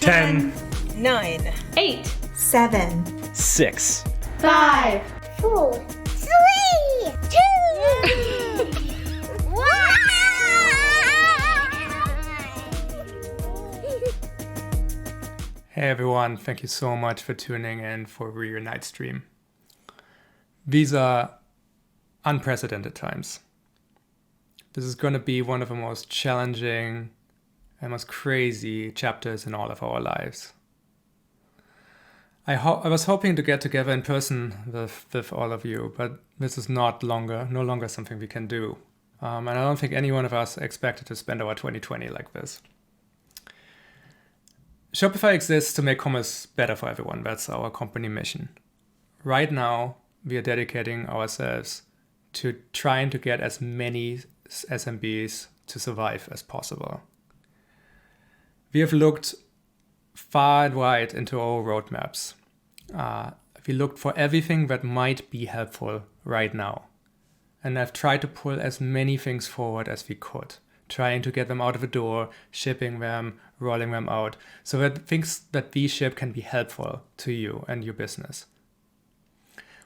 10, 9, 8, 7, 6, 5, 4, 3, 2, 1. Hey everyone, thank you so much for tuning in for Reunite stream. These are unprecedented times. This is going to be one of the most challenging and most crazy chapters in all of our lives. I was hoping to get together in person with all of you, but this is no longer something we can do. And I don't think any one of us expected to spend our 2020 like this. Shopify exists to make commerce better for everyone. That's our company mission. Right now, we are dedicating ourselves to trying to get as many SMBs to survive as possible. We have looked far and wide into our roadmaps. We looked for everything that might be helpful right now. And I've tried to pull as many things forward as we could, trying to get them out of the door, shipping them, rolling them out, so that things that we ship can be helpful to you and your business.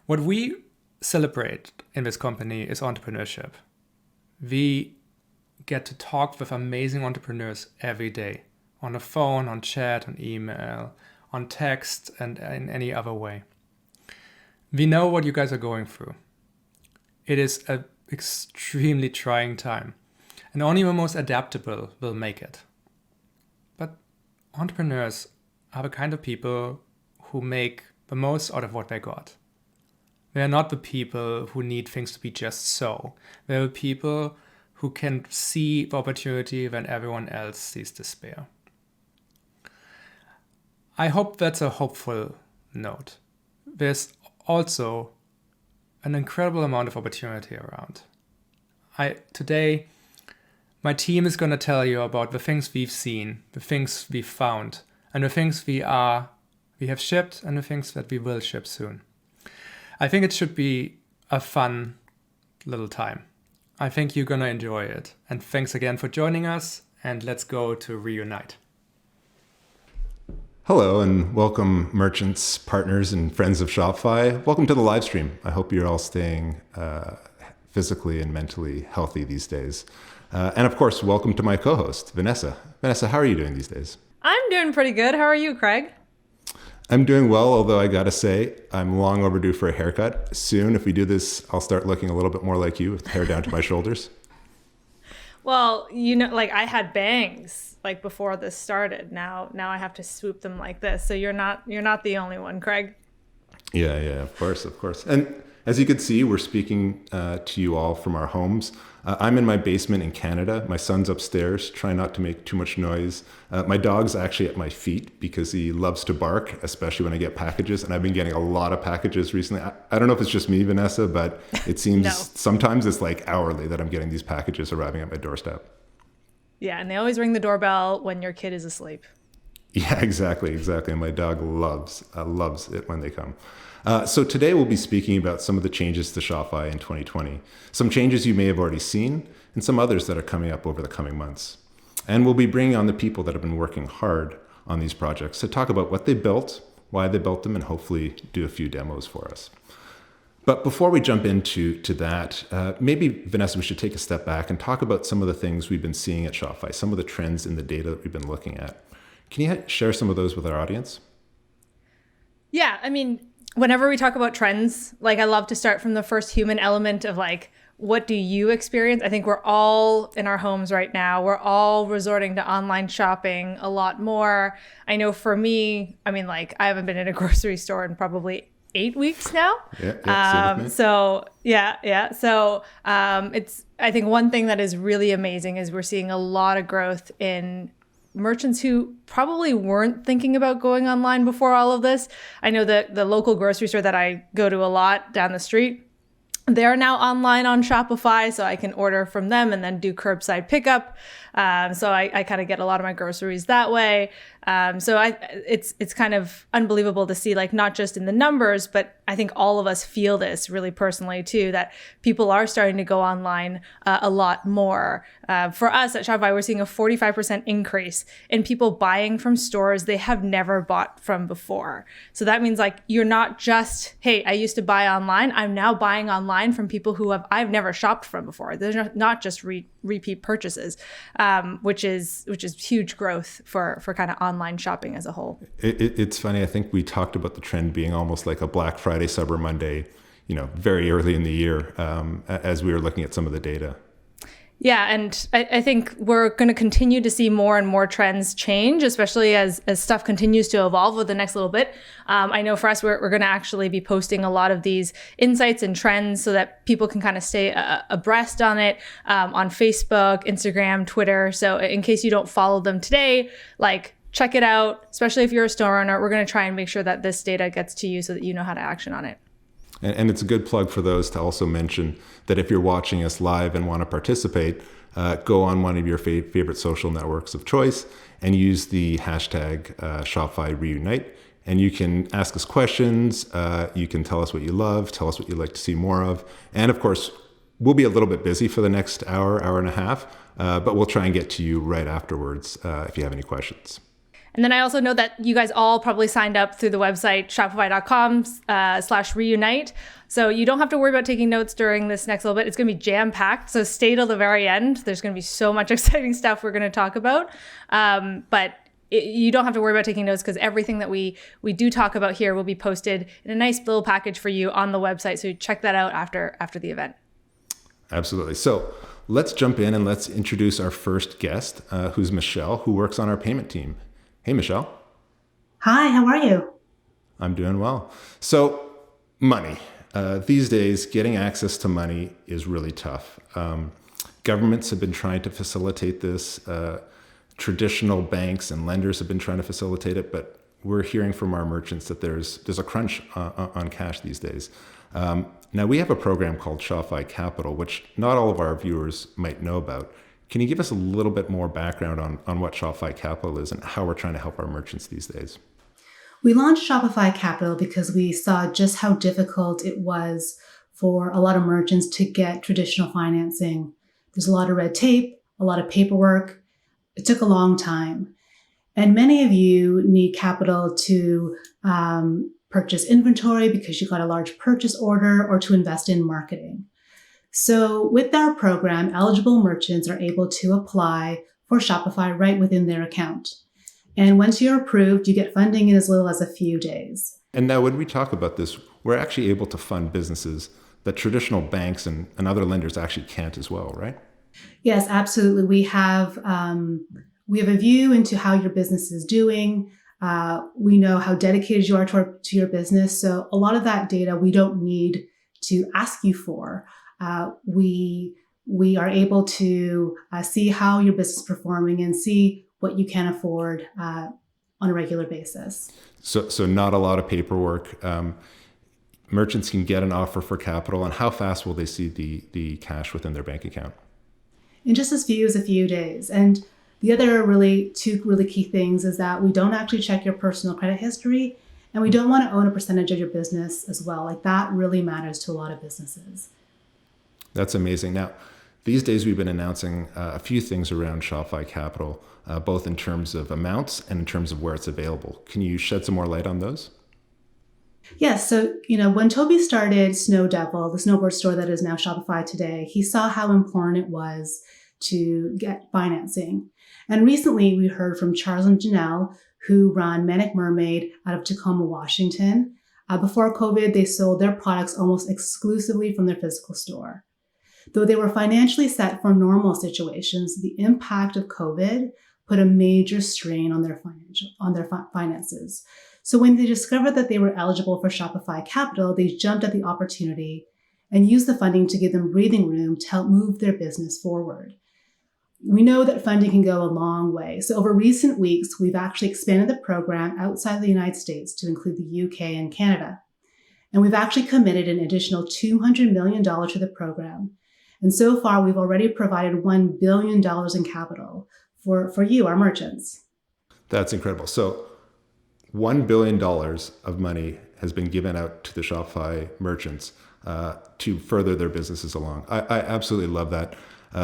What we celebrate in this company is entrepreneurship. We get to talk with amazing entrepreneurs every day, on the phone, on chat, on email, on text, and in any other way. We know what you guys are going through. It is an extremely trying time, and only the most adaptable will make it. But entrepreneurs are the kind of people who make the most out of what they got. They are not the people who need things to be just so. They're the people who can see the opportunity when everyone else sees despair. I hope that's a hopeful note. There's also an incredible amount of opportunity around. Today, my team is going to tell you about the things we've seen, the things we've found, and the things we have shipped and the things that we will ship soon. I think it should be a fun little time. I think you're going to enjoy it. And thanks again for joining us, and let's go to Reunite. Hello and welcome merchants, partners, and friends of Shopify. Welcome to the live stream. I hope you're all staying physically and mentally healthy these days. And of course, welcome to my co-host, Vanessa. Vanessa, how are you doing these days? I'm doing pretty good. How are you, Craig? I'm doing well, although I gotta say, I'm long overdue for a haircut. Soon, if we do this, I'll start looking a little bit more like you with hair down to my shoulders. Well, I had bangs before this started. Now I have to swoop them like this. So you're not the only one, Craig. Yeah, of course. And as you can see, we're speaking to you all from our homes. I'm in my basement in Canada. My son's upstairs, trying not to make too much noise. My dog's actually at my feet because he loves to bark, especially when I get packages. And I've been getting a lot of packages recently. I don't know if it's just me, Vanessa, but it seems No. Sometimes it's like hourly that I'm getting these packages arriving at my doorstep. Yeah, and they always ring the doorbell when your kid is asleep. Yeah, exactly. And my dog loves it when they come. So today we'll be speaking about some of the changes to Shopify in 2020, some changes you may have already seen, and some others that are coming up over the coming months. And we'll be bringing on the people that have been working hard on these projects to talk about what they built, why they built them, and hopefully do a few demos for us. But before we jump into that, maybe, Vanessa, we should take a step back and talk about some of the things we've been seeing at Shopify, some of the trends in the data that we've been looking at. Can you share some of those with our audience? Yeah, I mean, whenever we talk about trends, I love to start from the first human element of what do you experience? I think we're all in our homes right now. We're all resorting to online shopping a lot more. I know for me, I haven't been in a grocery store in probably 8 weeks now. Yeah. So I think one thing that is really amazing is we're seeing a lot of growth in merchants who probably weren't thinking about going online before all of this. I know that the local grocery store that I go to a lot down the street, they're now online on Shopify, so I can order from them and then do curbside pickup. So I kind of get a lot of my groceries that way. It's kind of unbelievable to see, not just in the numbers, but I think all of us feel this really personally too, that people are starting to go online a lot more. For us at Shopify, we're seeing a 45% increase in people buying from stores they have never bought from before. So that means like you're not just, hey, I used to buy online. I'm now buying online from people who I've never shopped from before. They're not just repeat purchases, which is huge growth for kind of online shopping as a whole. It's funny. I think we talked about the trend being almost like a Black Friday, Cyber Monday, very early in the year, as we were looking at some of the data. Yeah, and I think we're going to continue to see more and more trends change, especially as stuff continues to evolve with the next little bit. I know for us, we're going to actually be posting a lot of these insights and trends so that people can kind of stay abreast on it on Facebook, Instagram, Twitter. So in case you don't follow them today, like check it out, especially if you're a store owner. We're going to try and make sure that this data gets to you so that you know how to action on it. And it's a good plug for those to also mention that if you're watching us live and want to participate, go on one of your favorite social networks of choice and use the hashtag Shopify Reunite. And you can ask us questions. You can tell us what you love, tell us what you'd like to see more of. And of course, we'll be a little bit busy for the next hour and a half, but we'll try and get to you right afterwards if you have any questions. And then I also know that you guys all probably signed up through the website shopify.com/reunite. So you don't have to worry about taking notes during this next little bit. It's going to be jam-packed. So stay till the very end. There's going to be so much exciting stuff we're going to talk about. You don't have to worry about taking notes because everything that we do talk about here will be posted in a nice little package for you on the website. So check that out after the event. Absolutely. So let's jump in and let's introduce our first guest, who's Michelle, who works on our payment team. Hey, Michelle. Hi, how are you? I'm doing well. So money. These days, getting access to money is really tough. Governments have been trying to facilitate this. Traditional banks and lenders have been trying to facilitate it, but we're hearing from our merchants that there's a crunch on cash these days. Now, we have a program called Shopify Capital, which not all of our viewers might know about. Can you give us a little bit more background on what Shopify Capital is and how we're trying to help our merchants these days? We launched Shopify Capital because we saw just how difficult it was for a lot of merchants to get traditional financing. There's a lot of red tape, a lot of paperwork. It took a long time. And many of you need capital to purchase inventory because you got a large purchase order or to invest in marketing. So with our program, eligible merchants are able to apply for Shopify right within their account. And once you're approved, you get funding in as little as a few days. And now when we talk about this, we're actually able to fund businesses that traditional banks and other lenders actually can't as well, right? Yes, absolutely. We have a view into how your business is doing. We know how dedicated you are to your business. So a lot of that data we don't need to ask you for. We are able to see how your business is performing and see what you can afford on a regular basis. So not a lot of paperwork. Merchants can get an offer for capital, and how fast will they see the cash within their bank account? In just as few as a few days. And the other two really key things is that we don't actually check your personal credit history, and we don't want to own a percentage of your business as well. Like that really matters to a lot of businesses. That's amazing. Now, these days we've been announcing a few things around Shopify Capital, both in terms of amounts and in terms of where it's available. Can you shed some more light on those? Yes. So, when Toby started Snow Devil, the snowboard store that is now Shopify today, he saw how important it was to get financing. And recently we heard from Charles and Janelle, who run Manic Mermaid out of Tacoma, Washington. Before COVID, they sold their products almost exclusively from their physical store. Though they were financially set for normal situations, the impact of COVID put a major strain on their finances. So when they discovered that they were eligible for Shopify Capital, they jumped at the opportunity and used the funding to give them breathing room to help move their business forward. We know that funding can go a long way. So over recent weeks, we've actually expanded the program outside the United States to include the UK and Canada. And we've actually committed an additional $200 million to the program. And so far, we've already provided $1 billion in capital for you, our merchants. That's incredible. So $1 billion of money has been given out to the Shopify merchants to further their businesses along. I absolutely love that.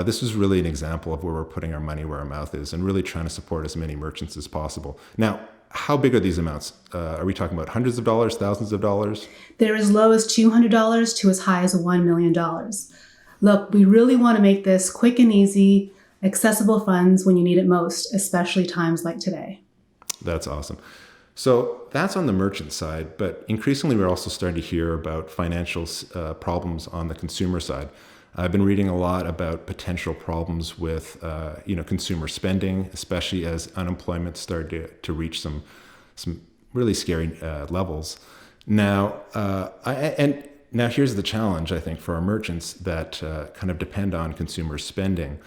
This is really an example of where we're putting our money where our mouth is and really trying to support as many merchants as possible. Now, how big are these amounts? Are we talking about hundreds of dollars, thousands of dollars? They're as low as $200 to as high as $1 million. Look, we really want to make this quick and easy, accessible funds when you need it most, especially times like today. That's awesome. So that's on the merchant side, but increasingly we're also starting to hear about financial problems on the consumer side. I've been reading a lot about potential problems with consumer spending, especially as unemployment started to reach some really scary levels. Now, now here's the challenge, I think, for our merchants that kind of depend on consumer spending.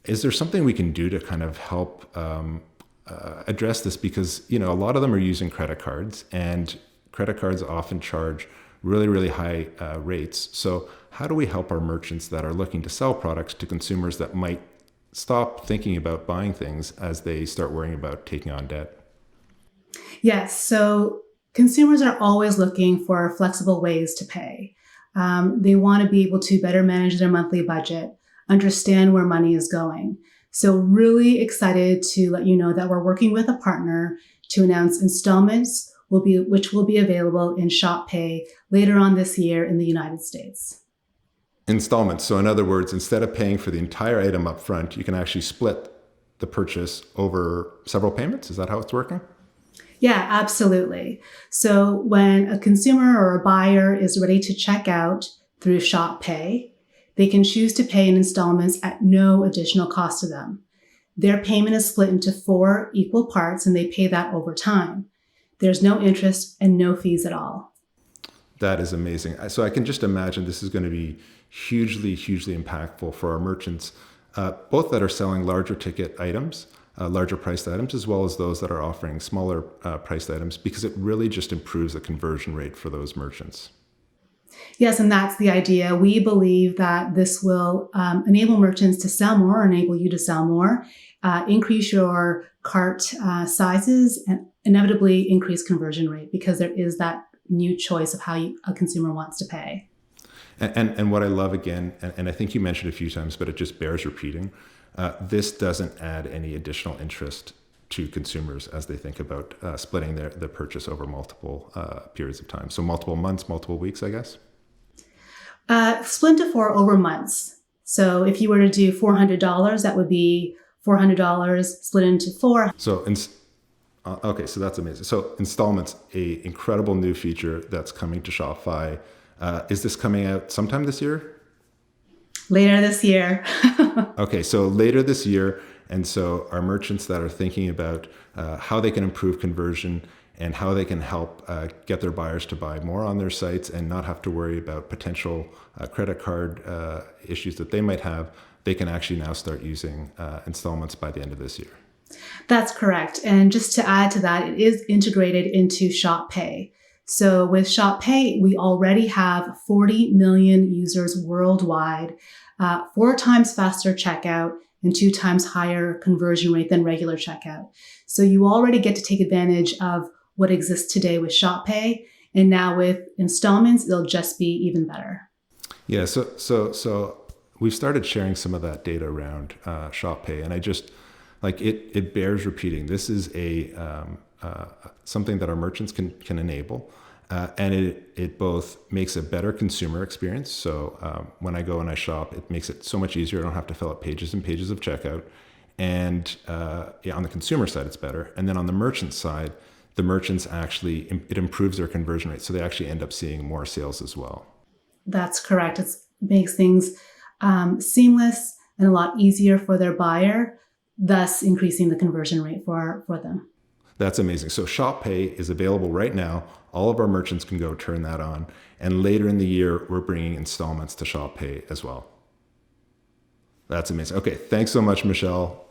Is there something we can do to kind of help address this? Because, a lot of them are using credit cards, and credit cards often charge really, really high rates. So how do we help our merchants that are looking to sell products to consumers that might stop thinking about buying things as they start worrying about taking on debt? Yes, so consumers are always looking for flexible ways to pay. They want to be able to better manage their monthly budget, understand where money is going. So really excited to let you know that we're working with a partner to announce installments which will be available in Shop Pay later on this year in the United States. Installments. So in other words, instead of paying for the entire item up front, you can actually split the purchase over several payments. Is that how it's working? Yeah, absolutely. So when a consumer or a buyer is ready to check out through Shop Pay, they can choose to pay in installments at no additional cost to them. Their payment is split into 4 equal parts, and they pay that over time. There's no interest and no fees at all. That is amazing. So I can just imagine this is going to be hugely, hugely impactful for our merchants, both that are selling larger ticket items, larger priced items, as well as those that are offering smaller priced items, because it really just improves the conversion rate for those merchants. Yes, and that's the idea. We believe that this will enable merchants to sell more, enable you to sell more, increase your cart sizes, and inevitably increase conversion rate, because there is that new choice of how a consumer wants to pay. And what I love, again, and I think you mentioned a few times, but it just bears repeating, this doesn't add any additional interest to consumers as they think about splitting their purchase over multiple periods of time. So multiple months, multiple weeks, I guess? Split into 4 over months. So if you were to do $400, that would be $400 split into 4. So okay, so that's amazing. So installments, a incredible new feature that's coming to Shopify. Is this coming out sometime this year? Later this year. Okay, so later this year. And so our merchants that are thinking about how they can improve conversion and how they can help get their buyers to buy more on their sites and not have to worry about potential credit card issues that they might have, they can actually now start using installments by the end of this year. That's correct. And just to add to that, it is integrated into Shop Pay. So with Shop Pay, we already have 40 million users worldwide, 4 times faster checkout, and 2 times higher conversion rate than regular checkout. So you already get to take advantage of what exists today with Shop Pay. And now with installments, it'll just be even better. Yeah, so we've started sharing some of that data around Shop Pay, and I just, it bears repeating. This is something that our merchants can enable. And it both makes a better consumer experience. So when I go and I shop, it makes it so much easier. I don't have to fill out pages and pages of checkout. And on the consumer side, it's better. And then on the merchant side, the merchants actually, it improves their conversion rate. So they actually end up seeing more sales as well. That's correct. It makes things seamless and a lot easier for their buyer, thus increasing the conversion rate for them. That's amazing. So Shop Pay is available right now. All of our merchants can go turn that on. And later in the year, we're bringing installments to Shop Pay as well. That's amazing. Okay, thanks so much, Michelle.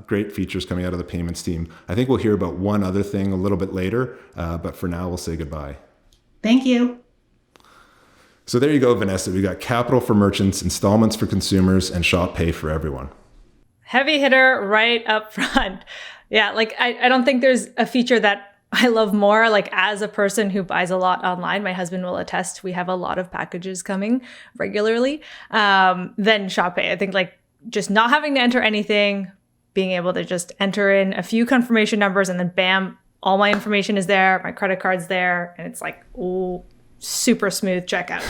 Great features coming out of the payments team. I think we'll hear about one other thing a little bit later, but for now, we'll say goodbye. Thank you. So there you go, Vanessa. We got Capital for merchants, installments for consumers, and Shop Pay for everyone. Heavy hitter right up front. Yeah, I don't think there's a feature that I love more, like as a person who buys a lot online, my husband will attest, we have a lot of packages coming regularly, than Shop Pay. I think like just not having to enter anything, being able to just enter in a few confirmation numbers and then bam, all my information is there, my credit card's there, and it's like, oh, super smooth checkout.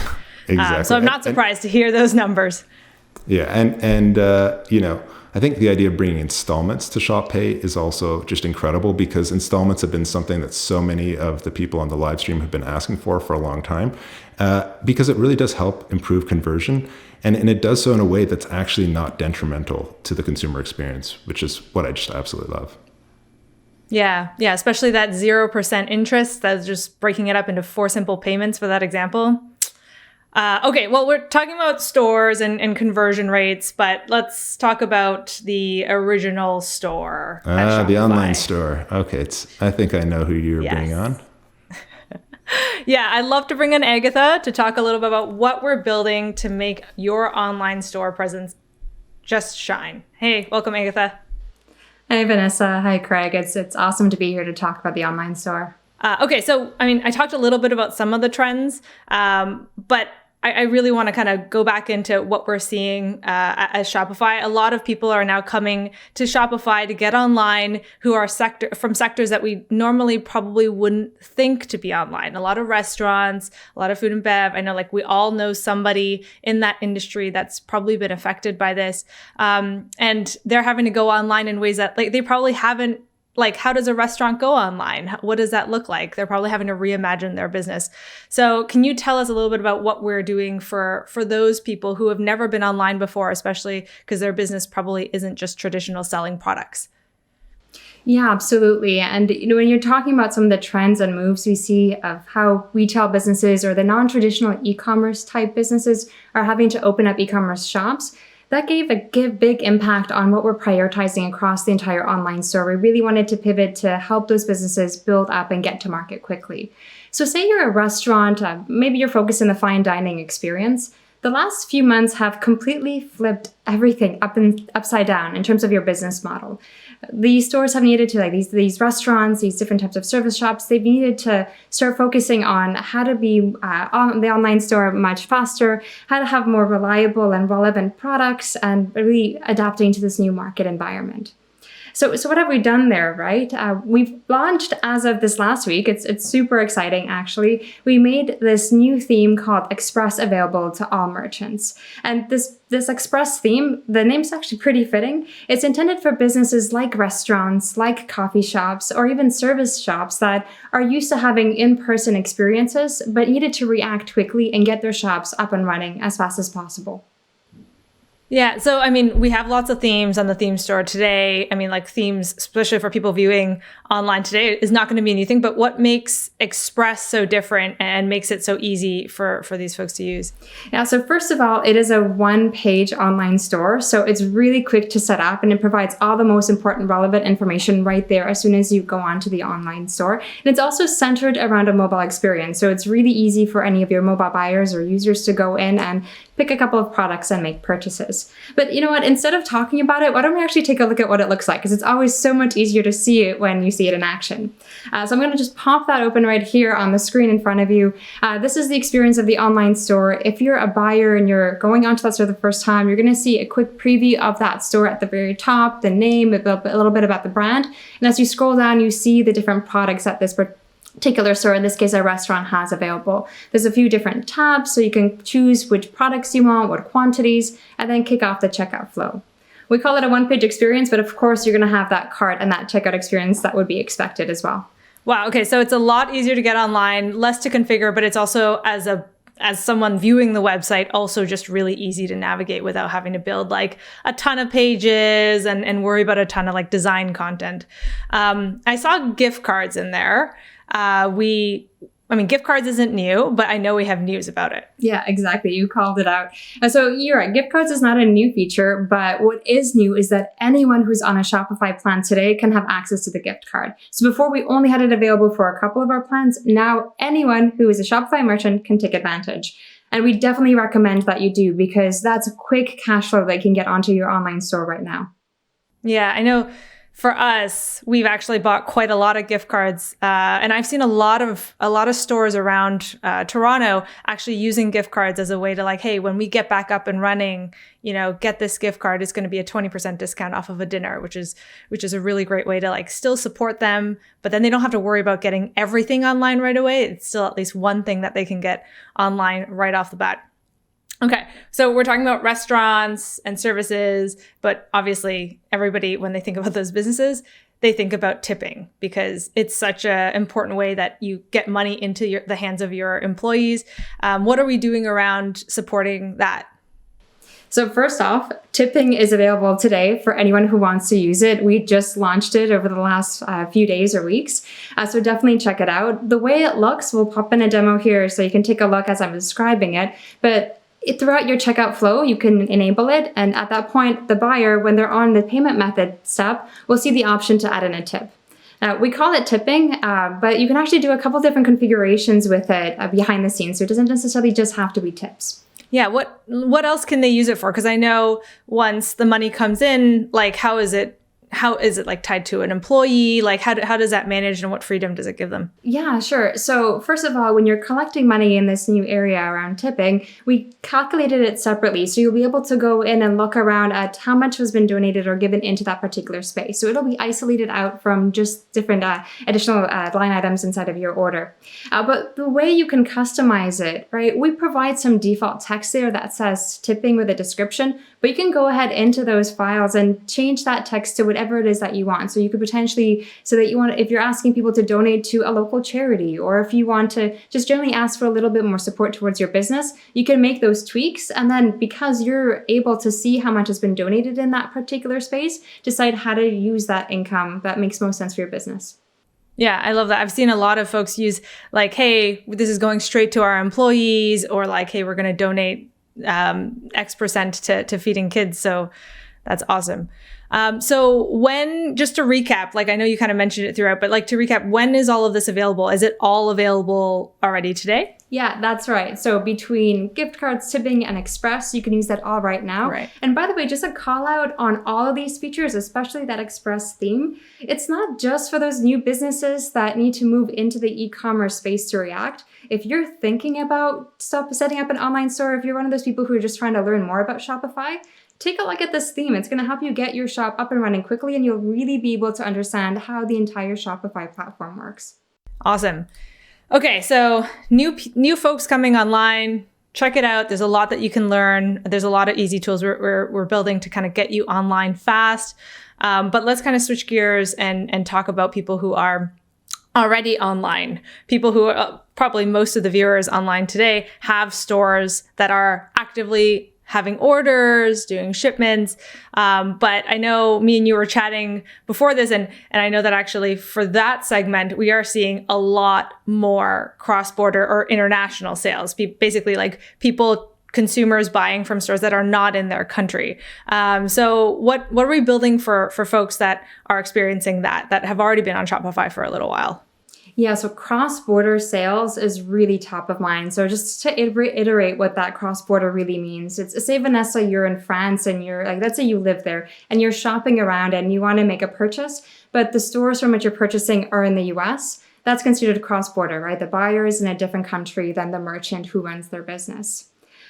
Exactly. So I'm not surprised to hear those numbers. Yeah, and I think the idea of bringing installments to Shop Pay is also just incredible, because installments have been something that so many of the people on the live stream have been asking for a long time, because it really does help improve conversion, and it does so in a way that's actually not detrimental to the consumer experience, which is what I just absolutely love. Yeah, especially that 0% interest. That's just breaking it up into 4 simple payments for that example. Okay, well, we're talking about stores and conversion rates, but let's talk about the original store. The online store. Okay, I think I know who you're bringing on. Yeah, I'd love to bring in Agatha to talk a little bit about what we're building to make your online store presence just shine. Hey, welcome, Agatha. Hey, Vanessa. Hi, Craig. It's awesome to be here to talk about the online store. Okay, so I talked a little bit about some of the trends, but I really want to kind of go back into what we're seeing as Shopify. A lot of people are now coming to Shopify to get online who are from sectors that we normally probably wouldn't think to be online. A lot of restaurants, a lot of food and bev. I know like we all know somebody in that industry that's probably been affected by this. And they're having to go online in ways that like they probably haven't. Like, how does a restaurant go online? What does that look like? They're probably having to reimagine their business. So can you tell us a little bit about what we're doing for those people who have never been online before, especially because their business probably isn't just traditional selling products? Yeah, absolutely. And when you're talking about some of the trends and moves we see of how retail businesses or the non-traditional e-commerce type businesses are having to open up e-commerce shops, that gave a big impact on what we're prioritizing across the entire online store. We really wanted to pivot to help those businesses build up and get to market quickly. So say you're a restaurant, maybe you're focused on the fine dining experience. The last few months have completely flipped everything upside down in terms of your business model. These stores have needed to, like these restaurants, these different types of service shops, they've needed to start focusing on how to be on the online store much faster, how to have more reliable and relevant products, and really adapting to this new market environment. So what have we done there, right? We've launched as of this last week. It's super exciting, actually. We made this new theme called Express available to all merchants. And this Express theme, the name's actually pretty fitting. It's intended for businesses like restaurants, like coffee shops, or even service shops that are used to having in-person experiences, but needed to react quickly and get their shops up and running as fast as possible. Yeah. So, we have lots of themes on the theme store today. Like themes, especially for people viewing online today, is not going to be anything, but what makes Express so different and makes it so easy for these folks to use? Yeah. So first of all, it is a one-page online store. So it's really quick to set up and it provides all the most important relevant information right there as soon as you go onto the online store. And it's also centered around a mobile experience. So it's really easy for any of your mobile buyers or users to go in and pick a couple of products and make purchases. But you know what? Instead of talking about it, why don't we actually take a look at what it looks like? Because it's always so much easier to see it when you see it in action. So I'm going to just pop that open right here on the screen in front of you. This is the experience of the online store. If you're a buyer and you're going onto that store the first time, you're going to see a quick preview of that store at the very top, the name, a little bit about the brand. And as you scroll down, you see the different products that this particular store, in this case, a restaurant, has available. There's a few different tabs, so you can choose which products you want, what quantities, and then kick off the checkout flow. We call it a one-page experience, but of course, you're going to have that cart and that checkout experience that would be expected as well. Wow. Okay. So it's a lot easier to get online, less to configure, but it's also, as someone viewing the website, also just really easy to navigate without having to build like a ton of pages and worry about a ton of like design content. I saw gift cards in there. Gift cards isn't new, but I know we have news about it. Yeah, exactly. You called it out. So you're right. Gift cards is not a new feature, but what is new is that anyone who's on a Shopify plan today can have access to the gift card. So before we only had it available for a couple of our plans, now anyone who is a Shopify merchant can take advantage. And we definitely recommend that you do, because that's a quick cash flow that you can get onto your online store right now. Yeah, I know. For us, we've actually bought quite a lot of gift cards, and I've seen a lot of stores around Toronto actually using gift cards as a way to like, hey, when we get back up and running, get this gift card. It's going to be a 20% discount off of a dinner, which is a really great way to like still support them, but then they don't have to worry about getting everything online right away. It's still at least one thing that they can get online right off the bat. Okay, so we're talking about restaurants and services, but obviously everybody, when they think about those businesses, they think about tipping because it's such an important way that you get money into the hands of your employees. What are we doing around supporting that? So first off, tipping is available today for anyone who wants to use it. We just launched it over the last few days or weeks. So definitely check it out. The way it looks, we'll pop in a demo here so you can take a look as I'm describing it. But throughout your checkout flow, you can enable it. And at that point, the buyer, when they're on the payment method step, will see the option to add in a tip. We call it tipping, but you can actually do a couple different configurations with it behind the scenes. So it doesn't necessarily just have to be tips. Yeah. What else can they use it for? Because I know once the money comes in, like how is it like tied to an employee? Like how does that manage and what freedom does it give them? Yeah, sure. So first of all, when you're collecting money in this new area around tipping, we calculated it separately. So you'll be able to go in and look around at how much has been donated or given into that particular space. So it'll be isolated out from just different additional line items inside of your order. But the way you can customize it, right? We provide some default text there that says tipping with a description, but you can go ahead into those files and change that text to whatever it is that you want. So you could potentially, if you're asking people to donate to a local charity, or if you want to just generally ask for a little bit more support towards your business, you can make those tweaks. And then because you're able to see how much has been donated in that particular space, decide how to use that income that makes most sense for your business. Yeah, I love that. I've seen a lot of folks use like, hey, this is going straight to our employees, or like, hey, we're going to donate X% to feeding kids. So that's awesome. So just to recap, like I know you kind of mentioned it throughout, but like to recap, when is all of this available? Is it all available already today? Yeah, that's right. So between gift cards, tipping, and Express, you can use that all right now. Right. And by the way, just a call out on all of these features, especially that Express theme. It's not just for those new businesses that need to move into the e-commerce space to react. If you're thinking about setting up an online store, if you're one of those people who are just trying to learn more about Shopify, take a look at this theme. It's going to help you get your shop up and running quickly, and you'll really be able to understand how the entire Shopify platform works. Awesome. Okay, so new folks coming online, check it out. There's a lot that you can learn. There's a lot of easy tools we're building to kind of get you online fast. But let's kind of switch gears and talk about people who are already online. People who are probably most of the viewers online today have stores that are actively having orders, doing shipments. But I know me and you were chatting before this, and I know that actually for that segment, we are seeing a lot more cross-border or international sales. Basically like consumers buying from stores that are not in their country. So what are we building for folks that are experiencing that have already been on Shopify for a little while? Yeah, so cross-border sales is really top of mind. So just to reiterate what that cross-border really means, it's say Vanessa, you're in France and you're like, let's say you live there and you're shopping around and you want to make a purchase, but the stores from which you're purchasing are in the US. That's considered cross-border, right? The buyer is in a different country than the merchant who runs their business.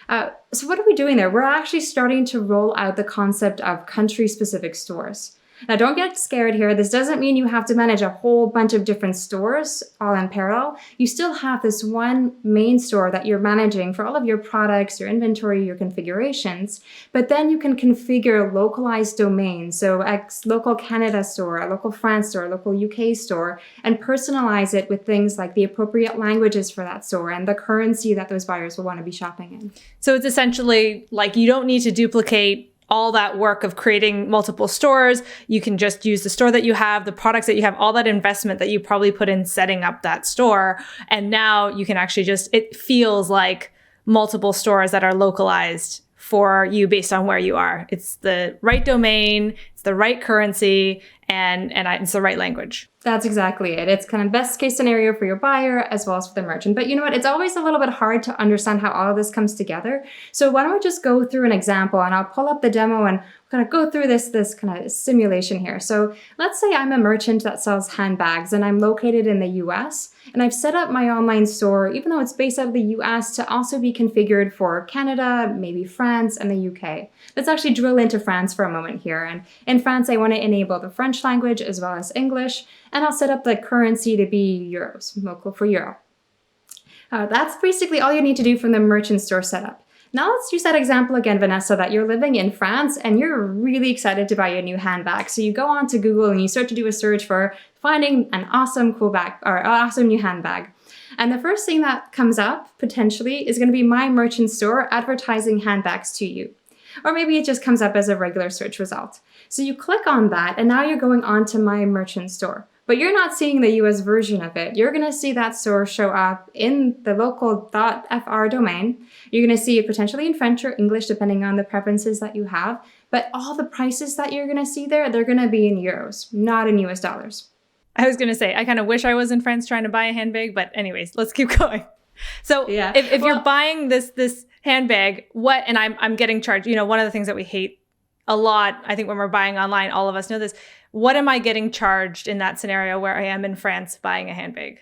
So what are we doing there? We're actually starting to roll out the concept of country-specific stores. Now, don't get scared here. This doesn't mean you have to manage a whole bunch of different stores all in parallel. You still have this one main store that you're managing for all of your products, your inventory, your configurations, but then you can configure localized domains. So local Canada store, a local France store, a local UK store, and personalize it with things like the appropriate languages for that store and the currency that those buyers will want to be shopping in. So it's essentially like you don't need to duplicate all that work of creating multiple stores. You can just use the store that you have, the products that you have, all that investment that you probably put in setting up that store. And now you can actually it feels like multiple stores that are localized for you based on where you are. It's the right domain, it's the right currency, and it's the right language. That's exactly it. It's kind of best case scenario for your buyer as well as for the merchant. But you know what? It's always a little bit hard to understand how all of this comes together. So why don't we just go through an example, and I'll pull up the demo and kind of go through this kind of simulation here. So let's say I'm a merchant that sells handbags and I'm located in the US, and I've set up my online store, even though it's based out of the US, to also be configured for Canada, maybe France, and the UK. Let's actually drill into France for a moment here. And in France, I want to enable the French language as well as English, and I'll set up the currency to be euros, local for euro. That's basically all you need to do from the merchant store setup. Now let's use that example again, Vanessa, that you're living in France and you're really excited to buy a new handbag. So you go on to Google and you start to do a search for finding an awesome cool bag or awesome new handbag. And the first thing that comes up potentially is going to be my merchant store advertising handbags to you. Or maybe it just comes up as a regular search result. So you click on that and now you're going on to my merchant store. But you're not seeing the US version of it. You're going to see that store show up in the local .fr domain. You're going to see it potentially in French or English, depending on the preferences that you have. But all the prices that you're going to see there, they're going to be in euros, not in US dollars. I was going to say, I kind of wish I was in France trying to buy a handbag, but anyways, let's keep going. So Yeah. if you're buying this handbag, and I'm getting charged, one of the things that we hate a lot, I think when we're buying online, all of us know this. What am I getting charged in that scenario where I am in France buying a handbag?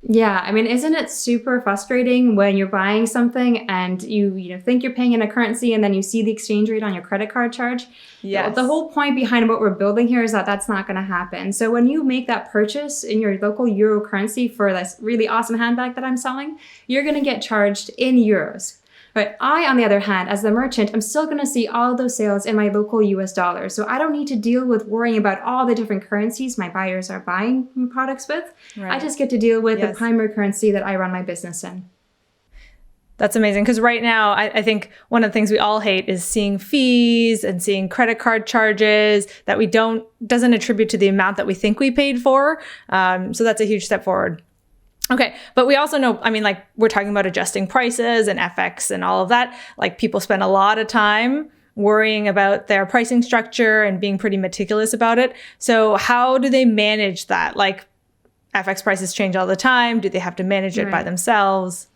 Yeah, I mean, isn't it super frustrating when you're buying something and you think you're paying in a currency and then you see the exchange rate on your credit card charge? Yes. The whole point behind what we're building here is that that's not going to happen. So when you make that purchase in your local euro currency for this really awesome handbag that I'm selling, you're going to get charged in euros. But I, on the other hand, as the merchant, I'm still going to see all those sales in my local US dollars. So I don't need to deal with worrying about all the different currencies my buyers are buying products with. Right. I just get to deal with the primary currency that I run my business in. That's amazing. Because right now, I think one of the things we all hate is seeing fees and seeing credit card charges that doesn't attribute to the amount that we think we paid for. So that's a huge step forward. Okay, but we also know, we're talking about adjusting prices and FX and all of that. Like, people spend a lot of time worrying about their pricing structure and being pretty meticulous about it. So how do they manage that? Like, FX prices change all the time. Do they have to manage it by themselves?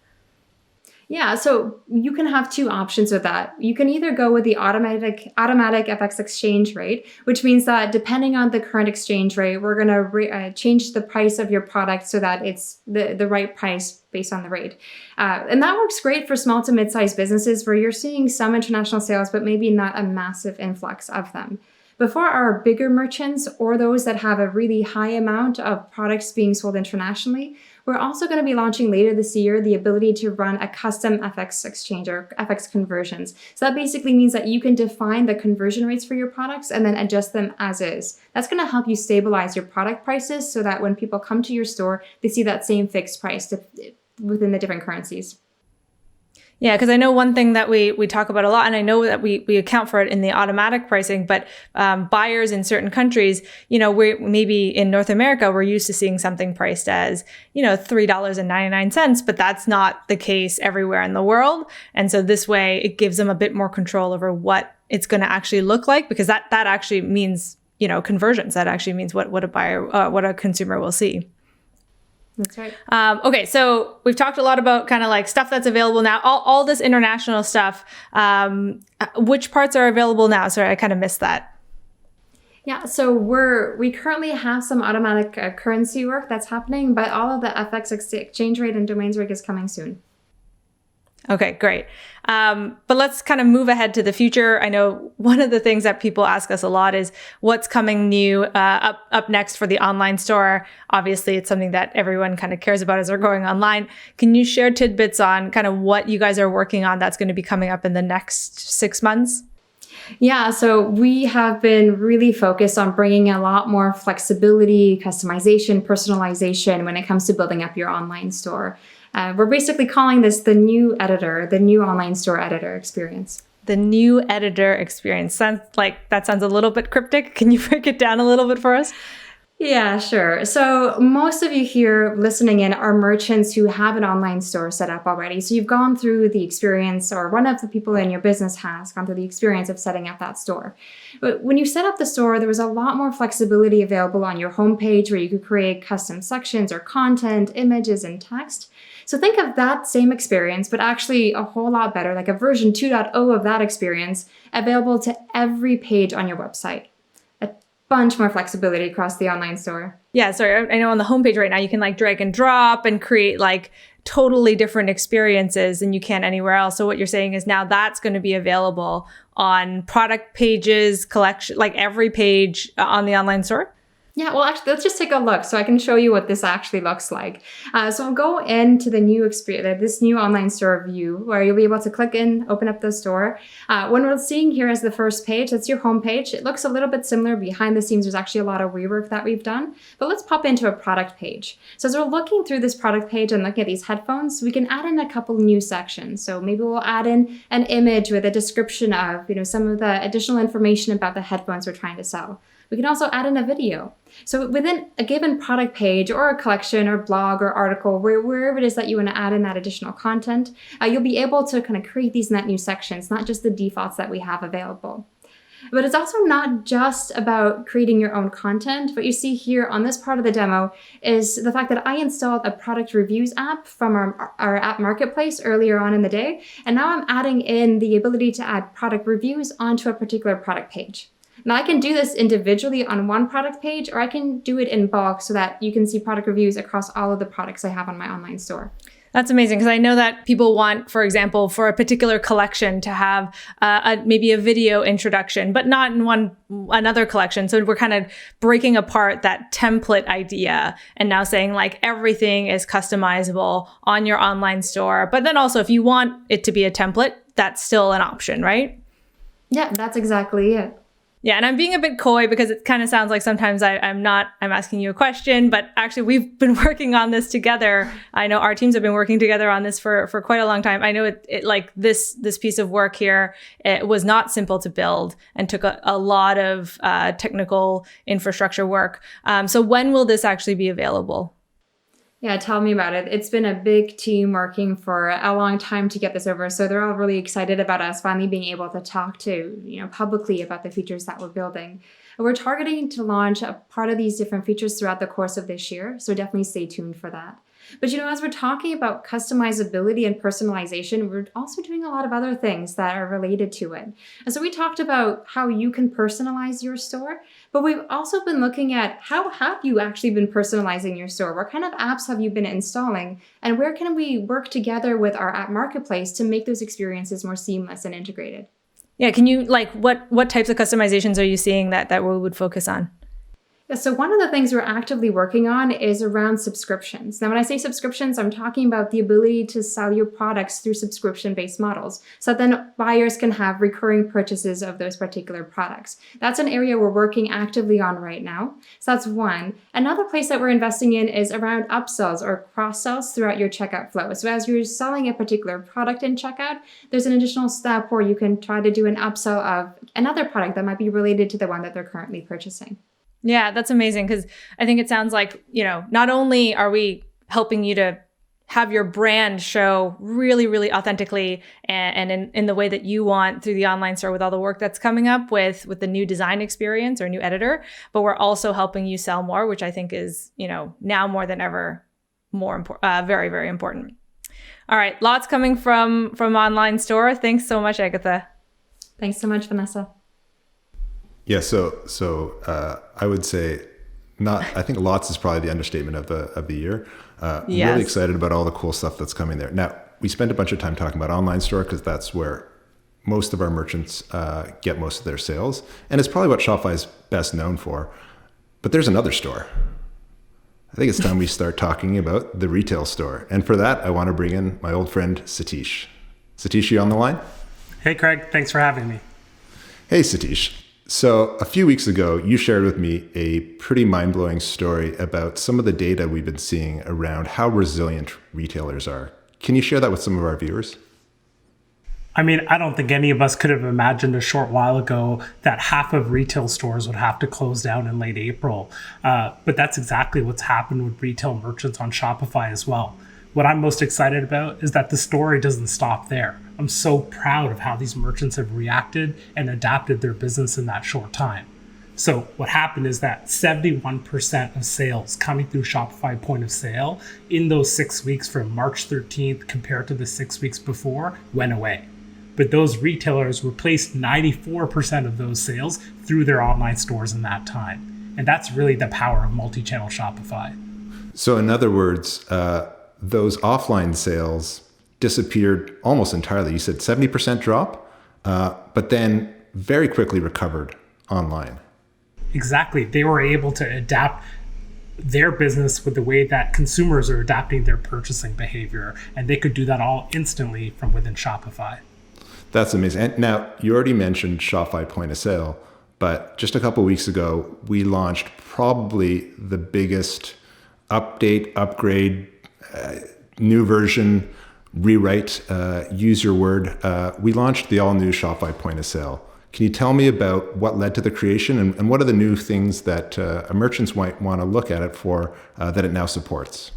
Yeah, so you can have two options with that. You can either go with the automatic FX exchange rate, which means that depending on the current exchange rate, we're going to change the price of your product so that it's the right price based on the rate. And that works great for small to mid-sized businesses where you're seeing some international sales, but maybe not a massive influx of them. But for our bigger merchants or those that have a really high amount of products being sold internationally, we're also going to be launching later this year the ability to run a custom FX exchange or FX conversions. So that basically means that you can define the conversion rates for your products and then adjust them as is. That's going to help you stabilize your product prices so that when people come to your store, they see that same fixed price within the different currencies. Yeah, because I know one thing that we talk about a lot, and I know that we account for it in the automatic pricing, but buyers in certain countries, we're maybe in North America, we're used to seeing something priced as, $3.99, but that's not the case everywhere in the world. And so this way it gives them a bit more control over what it's going to actually look like, because that actually means, conversions. That actually means what a consumer will see. That's right. Okay, so we've talked a lot about kind of like stuff that's available now, all this international stuff. Which parts are available now? Sorry, I kind of missed that. Yeah, so we currently have some automatic currency work that's happening, but all of the FX exchange rate and domains work is coming soon. Okay, great. But let's kind of move ahead to the future. I know one of the things that people ask us a lot is what's coming new up next for the online store. Obviously, it's something that everyone kind of cares about as they're going online. Can you share tidbits on kind of what you guys are working on that's going to be coming up in the next 6 months? Yeah, so we have been really focused on bringing a lot more flexibility, customization, personalization when it comes to building up your online store. We're basically calling this the new editor, the new online store editor experience. The new editor experience. Sounds a little bit cryptic. Can you break it down a little bit for us? Yeah, sure. So most of you here listening in are merchants who have an online store set up already. So you've gone through the experience, or one of the people in your business has gone through the experience of setting up that store. But when you set up the store, there was a lot more flexibility available on your homepage where you could create custom sections or content, images, and text. So think of that same experience, but actually a whole lot better, like a version 2.0 of that experience available to every page on your website. A bunch more flexibility across the online store. Yeah, sorry, I know on the homepage right now, you can like drag and drop and create like totally different experiences than you can anywhere else. So what you're saying is now that's going to be available on product pages, collection, like every page on the online store? Yeah, well, actually, let's just take a look so I can show you what this actually looks like. So we'll go into the new experience, this new online store view, where you'll be able to click in, open up the store. What we're seeing here is the first page. That's your home page. It looks a little bit similar. Behind the scenes, there's actually a lot of rework that we've done. But let's pop into a product page. So as we're looking through this product page and looking at these headphones, we can add in a couple new sections. So maybe we'll add in an image with a description of, some of the additional information about the headphones we're trying to sell. We can also add in a video. So within a given product page or a collection or blog or article, wherever it is that you want to add in that additional content, you'll be able to kind of create these net new sections, not just the defaults that we have available. But it's also not just about creating your own content. What you see here on this part of the demo is the fact that I installed a product reviews app from our app marketplace earlier on in the day. And now I'm adding in the ability to add product reviews onto a particular product page. Now I can do this individually on one product page, or I can do it in bulk so that you can see product reviews across all of the products I have on my online store. That's amazing, because I know that people want, for example, for a particular collection to have maybe a video introduction, but not in another collection. So we're kind of breaking apart that template idea and now saying like everything is customizable on your online store. But then also if you want it to be a template, that's still an option, right? Yeah, that's exactly it. Yeah, and I'm being a bit coy because it kind of sounds like sometimes I'm asking you a question, but actually we've been working on this together. I know our teams have been working together on this for quite a long time. I know it like this piece of work here, it was not simple to build and took a lot of technical infrastructure work. So when will this actually be available? Yeah, tell me about it. It's been a big team working for a long time to get this over. So they're all really excited about us finally being able to talk to, publicly about the features that we're building. And we're targeting to launch a part of these different features throughout the course of this year. So definitely stay tuned for that. But as we're talking about customizability and personalization, we're also doing a lot of other things that are related to it. And so we talked about how you can personalize your store, but we've also been looking at how have you actually been personalizing your store? What kind of apps have you been installing? And where can we work together with our app marketplace to make those experiences more seamless and integrated? Yeah, can you what types of customizations are you seeing that we would focus on? Yeah, so one of the things we're actively working on is around subscriptions. Now, when I say subscriptions, I'm talking about the ability to sell your products through subscription-based models, so then buyers can have recurring purchases of those particular products. That's an area we're working actively on right now. So that's one. Another place that we're investing in is around upsells or cross-sells throughout your checkout flow. So as you're selling a particular product in checkout, there's an additional step where you can try to do an upsell of another product that might be related to the one that they're currently purchasing. Yeah, that's amazing, because I think it sounds like, not only are we helping you to have your brand show really, really authentically and in the way that you want through the online store with all the work that's coming up with the new design experience or new editor, but we're also helping you sell more, which I think is, now more than ever more important, very, very important. All right, lots coming from online store. Thanks so much, Agatha. Thanks so much, Vanessa. Yeah, so I would say I think lots is probably the understatement of the year. Yes. Really excited about all the cool stuff that's coming there. Now, we spent a bunch of time talking about online store because that's where most of our merchants get most of their sales. And it's probably what Shopify is best known for. But there's another store. I think it's time we start talking about the retail store. And for that, I want to bring in my old friend, Satish. Satish, you on the line? Hey, Craig. Thanks for having me. Hey, Satish. So a few weeks ago, you shared with me a pretty mind-blowing story about some of the data we've been seeing around how resilient retailers are. Can you share that with some of our viewers? I mean, I don't think any of us could have imagined a short while ago that half of retail stores would have to close down in late April. But that's exactly what's happened with retail merchants on Shopify as well. What I'm most excited about is that the story doesn't stop there. I'm so proud of how these merchants have reacted and adapted their business in that short time. So what happened is that 71% of sales coming through Shopify point of sale in those 6 weeks from March 13th compared to the 6 weeks before went away. But those retailers replaced 94% of those sales through their online stores in that time. And that's really the power of multi-channel Shopify. So in other words, those offline sales disappeared almost entirely. You said 70% drop, but then very quickly recovered online. Exactly. They were able to adapt their business with the way that consumers are adapting their purchasing behavior. And they could do that all instantly from within Shopify. That's amazing. And now, you already mentioned Shopify point of sale, but just a couple of weeks ago, we launched probably the biggest update, upgrade, new version, rewrite, use your word. We launched the all-new Shopify point of sale. Can you tell me about what led to the creation and what are the new things that merchants might want to look at it for that it now supports?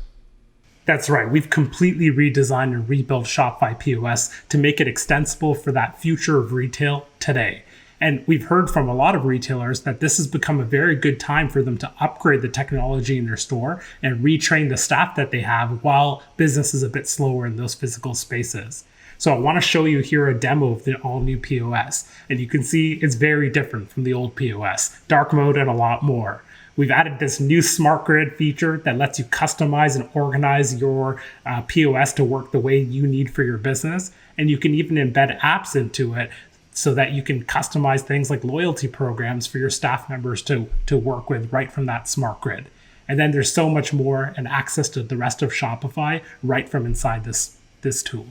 That's right. We've completely redesigned and rebuilt Shopify POS to make it extensible for that future of retail today. And we've heard from a lot of retailers that this has become a very good time for them to upgrade the technology in their store and retrain the staff that they have while business is a bit slower in those physical spaces. So I want to show you here a demo of the all-new POS. And you can see it's very different from the old POS, dark mode and a lot more. We've added this new smart grid feature that lets you customize and organize your POS to work the way you need for your business. And you can even embed apps into it so that you can customize things like loyalty programs for your staff members to work with right from that smart grid. And then there's so much more and access to the rest of Shopify right from inside this tool.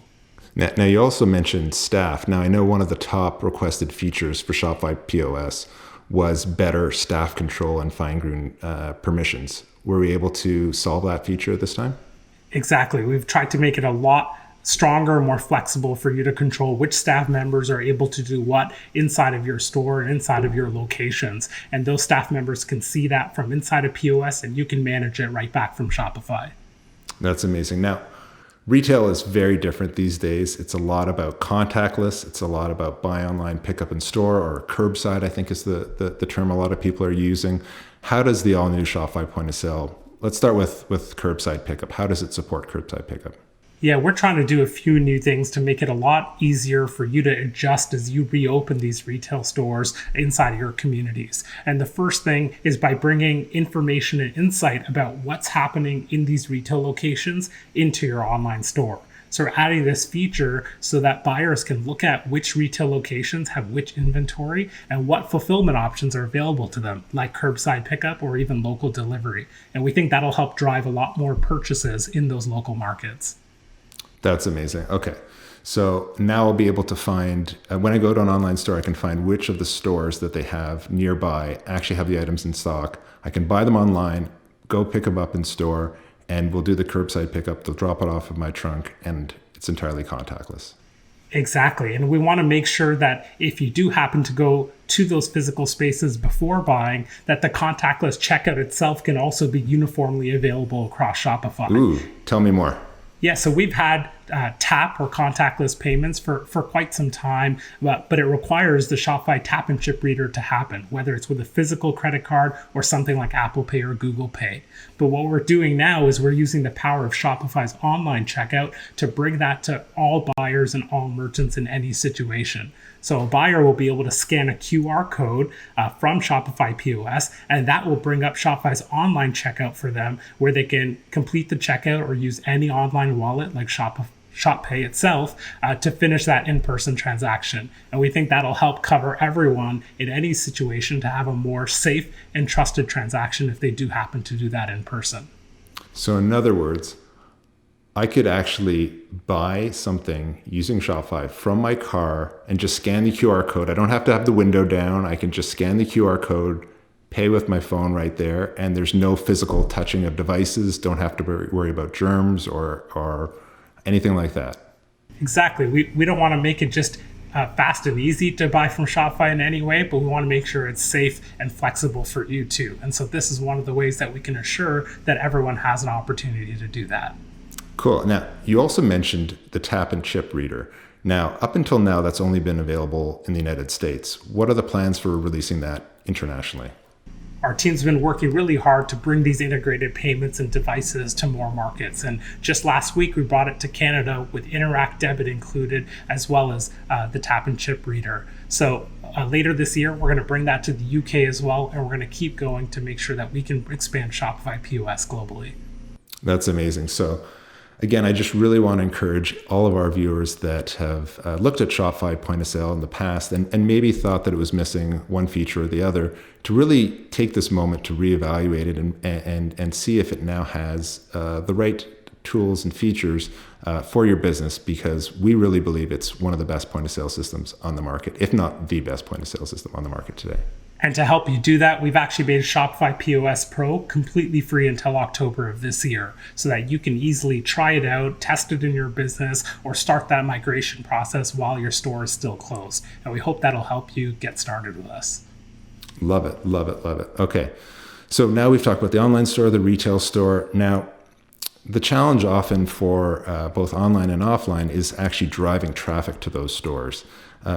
Now, you also mentioned staff. Now, I know one of the top requested features for Shopify POS was better staff control and fine-grained permissions. Were we able to solve that feature this time? Exactly. We've tried to make it a lot stronger, more flexible for you to control which staff members are able to do what inside of your store and inside of your locations. And those staff members can see that from inside of POS and you can manage it right back from Shopify. That's amazing. Now, retail is very different these days. It's a lot about contactless. It's a lot about buy online, pick up in store, or curbside, I think is the term a lot of people are using. How does the all-new Shopify point of sale, let's start with curbside pickup. How does it support curbside pickup? Yeah, we're trying to do a few new things to make it a lot easier for you to adjust as you reopen these retail stores inside of your communities. And the first thing is by bringing information and insight about what's happening in these retail locations into your online store. So we're adding this feature so that buyers can look at which retail locations have which inventory and what fulfillment options are available to them, like curbside pickup or even local delivery. And we think that'll help drive a lot more purchases in those local markets. That's amazing. Okay. So now I'll be able to find, when I go to an online store, I can find which of the stores that they have nearby actually have the items in stock. I can buy them online, go pick them up in store, and we'll do the curbside pickup. They'll drop it off of my trunk, and it's entirely contactless. Exactly. And we want to make sure that if you do happen to go to those physical spaces before buying, that the contactless checkout itself can also be uniformly available across Shopify. Ooh, tell me more. Yeah, so we've had tap or contactless payments for quite some time, but it requires the Shopify tap and chip reader to happen, whether it's with a physical credit card or something like Apple Pay or Google Pay. But what we're doing now is we're using the power of Shopify's online checkout to bring that to all buyers and all merchants in any situation. So a buyer will be able to scan a QR code from Shopify POS, and that will bring up Shopify's online checkout for them, where they can complete the checkout or use any online wallet like ShopPay itself to finish that in-person transaction. And we think that'll help cover everyone in any situation to have a more safe and trusted transaction if they do happen to do that in person. So in other words, I could actually buy something using Shopify from my car and just scan the QR code. I don't have to have the window down. I can just scan the QR code, pay with my phone right there, and there's no physical touching of devices. Don't have to worry about germs or anything like that. Exactly. We don't want to make it just fast and easy to buy from Shopify in any way, but we want to make sure it's safe and flexible for you too. And so this is one of the ways that we can assure that everyone has an opportunity to do that. Cool. Now, you also mentioned the tap and chip reader. Now, up until now, that's only been available in the United States. What are the plans for releasing that internationally? Our team's been working really hard to bring these integrated payments and devices to more markets. And just last week, we brought it to Canada with Interact Debit included, as well as the tap and chip reader. So later this year, we're going to bring that to the UK as well, and we're going to keep going to make sure that we can expand Shopify POS globally. That's amazing. So again, I just really want to encourage all of our viewers that have looked at Shopify point of sale in the past and maybe thought that it was missing one feature or the other, to really take this moment to reevaluate it and see if it now has the right tools and features for your business, because we really believe it's one of the best point of sale systems on the market, if not the best point of sale system on the market today. And to help you do that, we've actually made Shopify POS Pro completely free until October of this year, so that you can easily try it out, test it in your business, or start that migration process while your store is still closed. And we hope that'll help you get started with us. Love it, love it, love it. Okay, so now we've talked about the online store, the retail store. Now, the challenge often for both online and offline is actually driving traffic to those stores.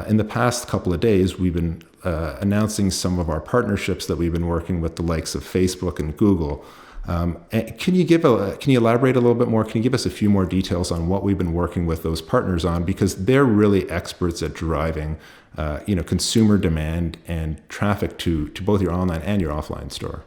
In the past couple of days, we've been announcing some of our partnerships that we've been working with the likes of Facebook and Google. Can you elaborate a little bit more? Can you give us a few more details on what we've been working with those partners on? Because they're really experts at driving, consumer demand and traffic to both your online and your offline store.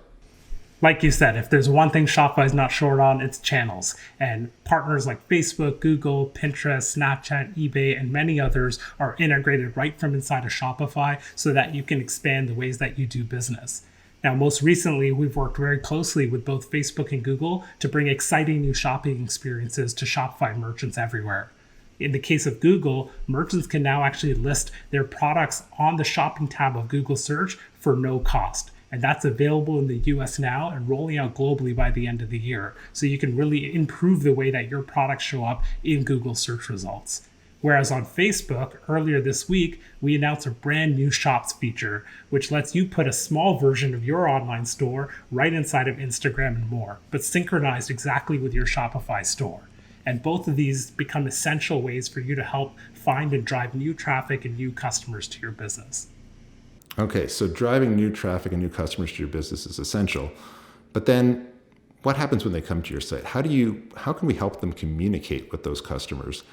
Like you said, if there's one thing Shopify is not short on, it's channels. And partners like Facebook, Google, Pinterest, Snapchat, eBay, and many others are integrated right from inside of Shopify so that you can expand the ways that you do business. Now, most recently, we've worked very closely with both Facebook and Google to bring exciting new shopping experiences to Shopify merchants everywhere. In the case of Google, merchants can now actually list their products on the shopping tab of Google search for no cost. And that's available in the US now and rolling out globally by the end of the year. So you can really improve the way that your products show up in Google search results. Whereas on Facebook, earlier this week, we announced a brand new Shops feature, which lets you put a small version of your online store right inside of Instagram and more, but synchronized exactly with your Shopify store. And both of these become essential ways for you to help find and drive new traffic and new customers to your business. Okay, so driving new traffic and new customers to your business is essential. But then what happens when they come to your site? How can we help them communicate with those customers?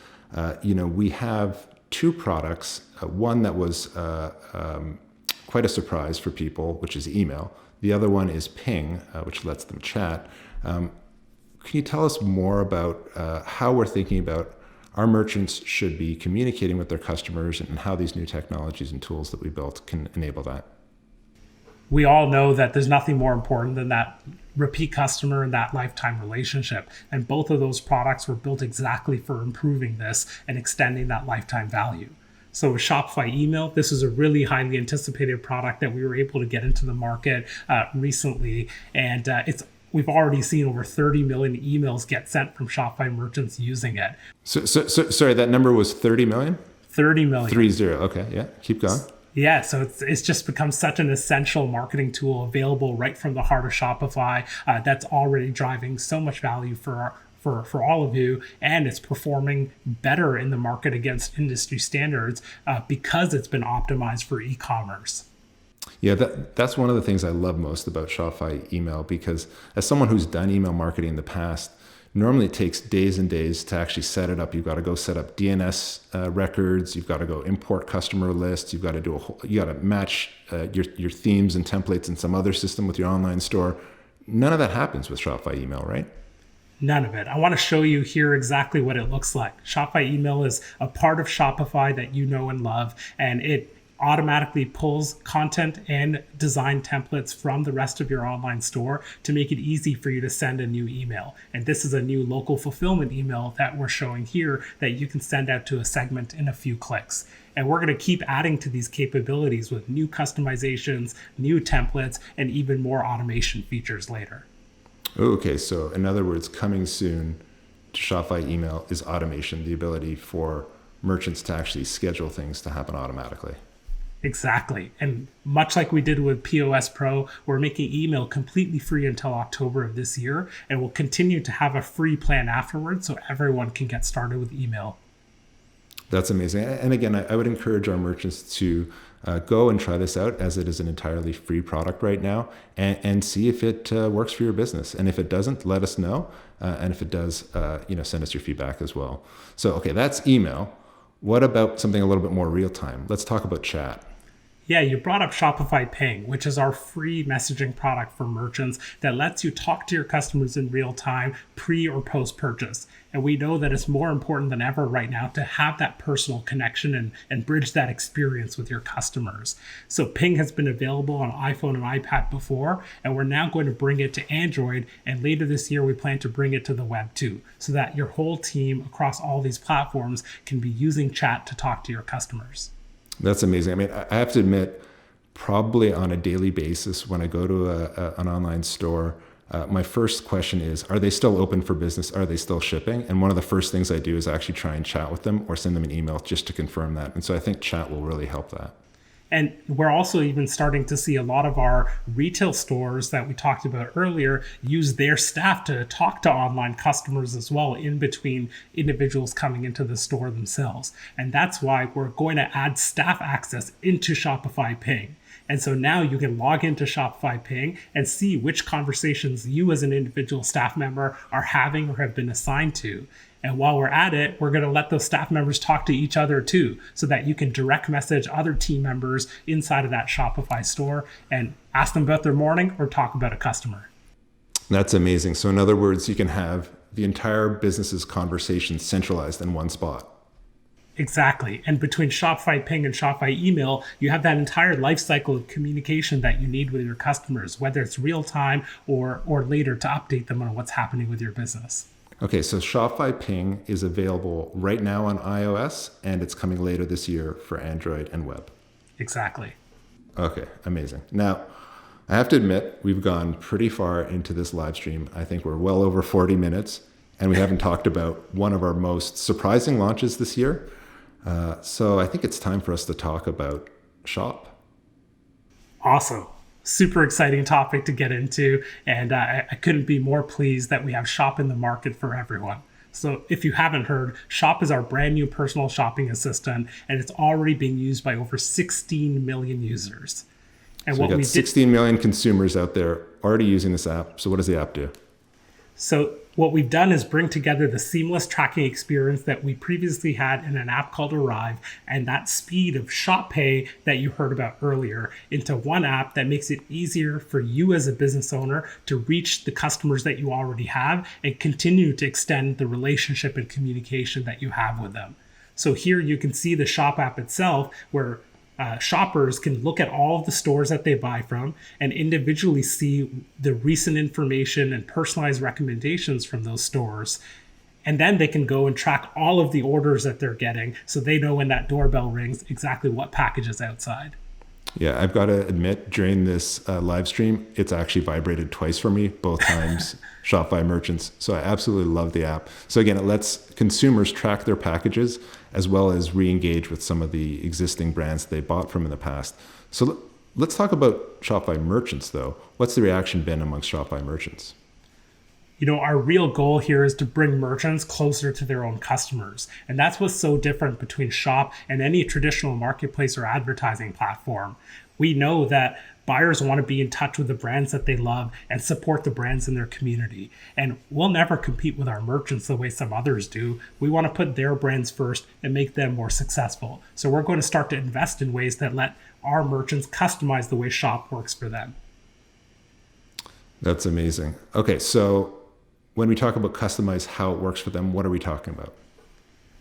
We have two products, one that was quite a surprise for people, which is email. The other one is Ping, which lets them chat. Can you tell us more about how we're thinking about our merchants should be communicating with their customers and how these new technologies and tools that we built can enable that? We all know that there's nothing more important than that repeat customer and that lifetime relationship. And both of those products were built exactly for improving this and extending that lifetime value. So with Shopify Email, this is a really highly anticipated product that we were able to get into the market recently. And we've already seen over 30 million emails get sent from Shopify merchants using it. So sorry, that number was 30 million? 30 million. 30, okay, yeah, keep going. Yeah, so it's just become such an essential marketing tool available right from the heart of Shopify that's already driving so much value for all of you, and it's performing better in the market against industry standards because it's been optimized for e-commerce. Yeah, that's one of the things I love most about Shopify Email, because as someone who's done email marketing in the past, normally it takes days and days to actually set it up. You've got to go set up DNS records. You've got to go import customer lists. You've got to match your themes and templates in some other system with your online store. None of that happens with Shopify Email, right? None of it. I want to show you here exactly what it looks like. Shopify Email is a part of Shopify that you know and love, and it automatically pulls content and design templates from the rest of your online store to make it easy for you to send a new email. And this is a new local fulfillment email that we're showing here that you can send out to a segment in a few clicks. And we're going to keep adding to these capabilities with new customizations, new templates, and even more automation features later. Okay, so in other words, coming soon to Shopify Email is automation, the ability for merchants to actually schedule things to happen automatically. Exactly. And much like we did with POS Pro, we're making email completely free until October of this year, and we'll continue to have a free plan afterwards so everyone can get started with email. That's amazing. And again, I would encourage our merchants to go and try this out, as it is an entirely free product right now, and see if it works for your business. And if it doesn't, let us know. And if it does, send us your feedback as well. So, okay, that's email. What about something a little bit more real time? Let's talk about chat. Yeah, you brought up Shopify Ping, which is our free messaging product for merchants that lets you talk to your customers in real time, pre or post purchase. And we know that it's more important than ever right now to have that personal connection and bridge that experience with your customers. So Ping has been available on iPhone and iPad before, and we're now going to bring it to Android. And later this year, we plan to bring it to the web too, so that your whole team across all these platforms can be using chat to talk to your customers. That's amazing. I mean, I have to admit, probably on a daily basis, when I go to an online store, my first question is, are they still open for business? Are they still shipping? And one of the first things I do is actually try and chat with them or send them an email just to confirm that. And so I think chat will really help that. And we're also even starting to see a lot of our retail stores that we talked about earlier use their staff to talk to online customers as well, in between individuals coming into the store themselves. And that's why we're going to add staff access into Shopify Ping. And so now you can log into Shopify Ping and see which conversations you as an individual staff member are having or have been assigned to. And while we're at it, we're going to let those staff members talk to each other too, so that you can direct message other team members inside of that Shopify store and ask them about their morning or talk about a customer. That's amazing. So in other words, you can have the entire business's conversation centralized in one spot. Exactly. And between Shopify Ping and Shopify Email, you have that entire life cycle of communication that you need with your customers, whether it's real time or later to update them on what's happening with your business. Okay, so Shopify Ping is available right now on iOS, and it's coming later this year for Android and web. Exactly. Okay, amazing. Now, I have to admit, we've gone pretty far into this live stream. I think we're well over 40 minutes, and we haven't talked about one of our most surprising launches this year. So I think it's time for us to talk about Shop. Awesome. Super exciting topic to get into. And I couldn't be more pleased that we have Shop in the market for everyone. So if you haven't heard, Shop is our brand new personal shopping assistant, and it's already being used by over 16 million users. And so we got 16 million consumers out there already using this app. So what does the app do? So what we've done is bring together the seamless tracking experience that we previously had in an app called Arrive, and that speed of Shop Pay that you heard about earlier, into one app that makes it easier for you as a business owner to reach the customers that you already have and continue to extend the relationship and communication that you have with them. So here you can see the Shop app itself, where shoppers can look at all of the stores that they buy from and individually see the recent information and personalized recommendations from those stores. And then they can go and track all of the orders that they're getting, so they know when that doorbell rings exactly what package is outside. Yeah, I've got to admit, during this live stream, it's actually vibrated twice for me, both times Shopify merchants. So I absolutely love the app. So again, it lets consumers track their packages as well as re-engage with some of the existing brands they bought from in the past. So let's talk about Shopify merchants though. What's the reaction been amongst Shopify merchants? You know, our real goal here is to bring merchants closer to their own customers. And that's what's so different between Shop and any traditional marketplace or advertising platform. We know that buyers want to be in touch with the brands that they love and support the brands in their community. And we'll never compete with our merchants the way some others do. We want to put their brands first and make them more successful. So we're going to start to invest in ways that let our merchants customize the way Shop works for them. That's amazing. Okay, so when we talk about customize how it works for them, what are we talking about?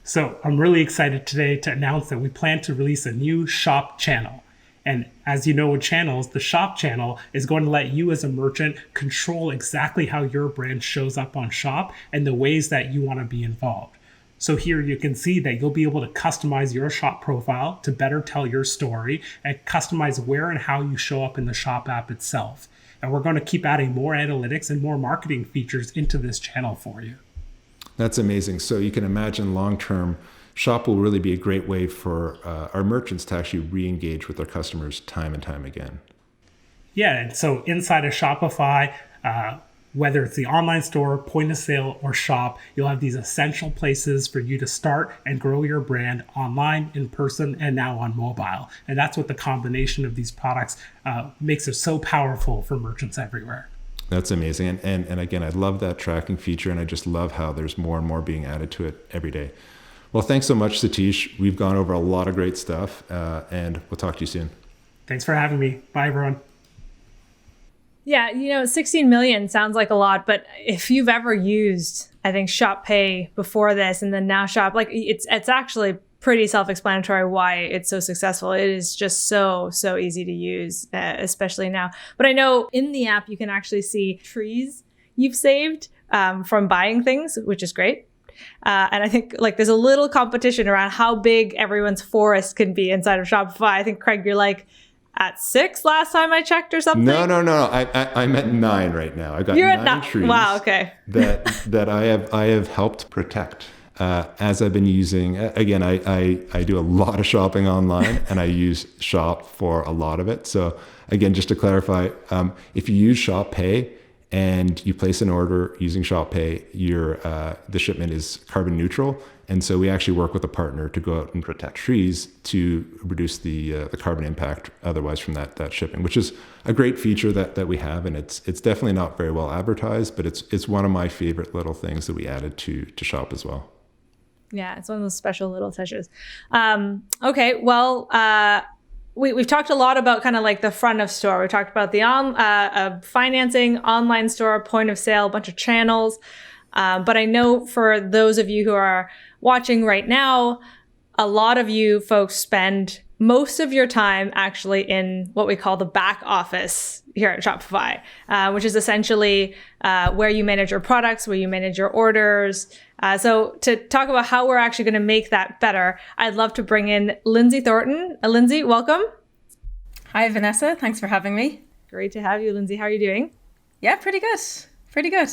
So I'm really excited today to announce that we plan to release a new Shop channel. And as you know with channels, the Shop channel is going to let you as a merchant control exactly how your brand shows up on Shop and the ways that you want to be involved. So here you can see that you'll be able to customize your Shop profile to better tell your story and customize where and how you show up in the Shop app itself. And we're going to keep adding more analytics and more marketing features into this channel for you. That's amazing. So you can imagine long-term, Shop will really be a great way for our merchants to actually re-engage with their customers time and time again. Yeah, and so inside of Shopify, Whether it's the online store, point of sale, or shop, you'll have these essential places for you to start and grow your brand online, in person, and now on mobile. And that's what the combination of these products makes it so powerful for merchants everywhere. That's amazing. And again, I love that tracking feature, and I just love how there's more and more being added to it every day. Well, thanks so much, Satish. We've gone over a lot of great stuff, and we'll talk to you soon. Thanks for having me. Bye, everyone. Yeah, 16 million sounds like a lot, but if you've ever used, I think, Shop Pay before this and then now Shop, like it's actually pretty self-explanatory why it's so successful. It is just so easy to use, especially now. But I know in the app, you can actually see trees you've saved from buying things, which is great. And I think like there's a little competition around how big everyone's forest can be inside of Shopify. I think, Craig, you're like at 6 last time I checked or something. No. I'm at 9 right now. I got You're 9 at trees. Wow. Okay. that I have helped protect. As I've been using, again, I do a lot of shopping online, and I use Shop for a lot of it. So again, just to clarify, if you use Shop Pay and you place an order using Shop Pay, the shipment is carbon neutral. And so we actually work with a partner to go out and protect trees to reduce the carbon impact otherwise from that shipping, which is a great feature that we have. And it's definitely not very well advertised, but it's one of my favorite little things that we added to Shop as well. Yeah, it's one of those special little touches. Okay, well, we've talked a lot about kind of like the front of store. We talked about the financing, online store, point of sale, a bunch of channels. But I know for those of you who are watching right now, a lot of you folks spend most of your time actually in what we call the back office here at Shopify, which is essentially where you manage your products, where you manage your orders. So to talk about how we're actually going to make that better, I'd love to bring in Lindsay Thornton. Lindsay, welcome. Hi, Vanessa. Thanks for having me. Great to have you, Lindsay. How are you doing? Yeah, pretty good. Pretty good.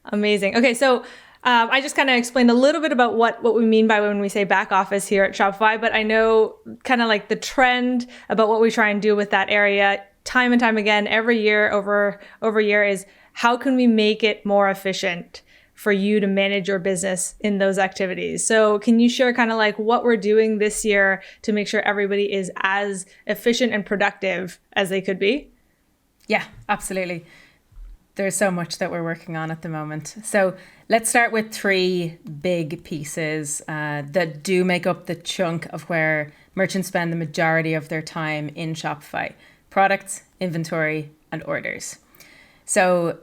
Amazing. Okay, so I just kind of explained a little bit about what we mean by when we say back office here at Shopify, but I know kind of like the trend about what we try and do with that area time and time again, every year over year is how can we make it more efficient for you to manage your business in those activities. So can you share kind of like what we're doing this year to make sure everybody is as efficient and productive as they could be? Yeah, absolutely. There's so much that we're working on at the moment. So let's start with 3 big pieces that do make up the chunk of where merchants spend the majority of their time in Shopify: products, inventory, and orders. So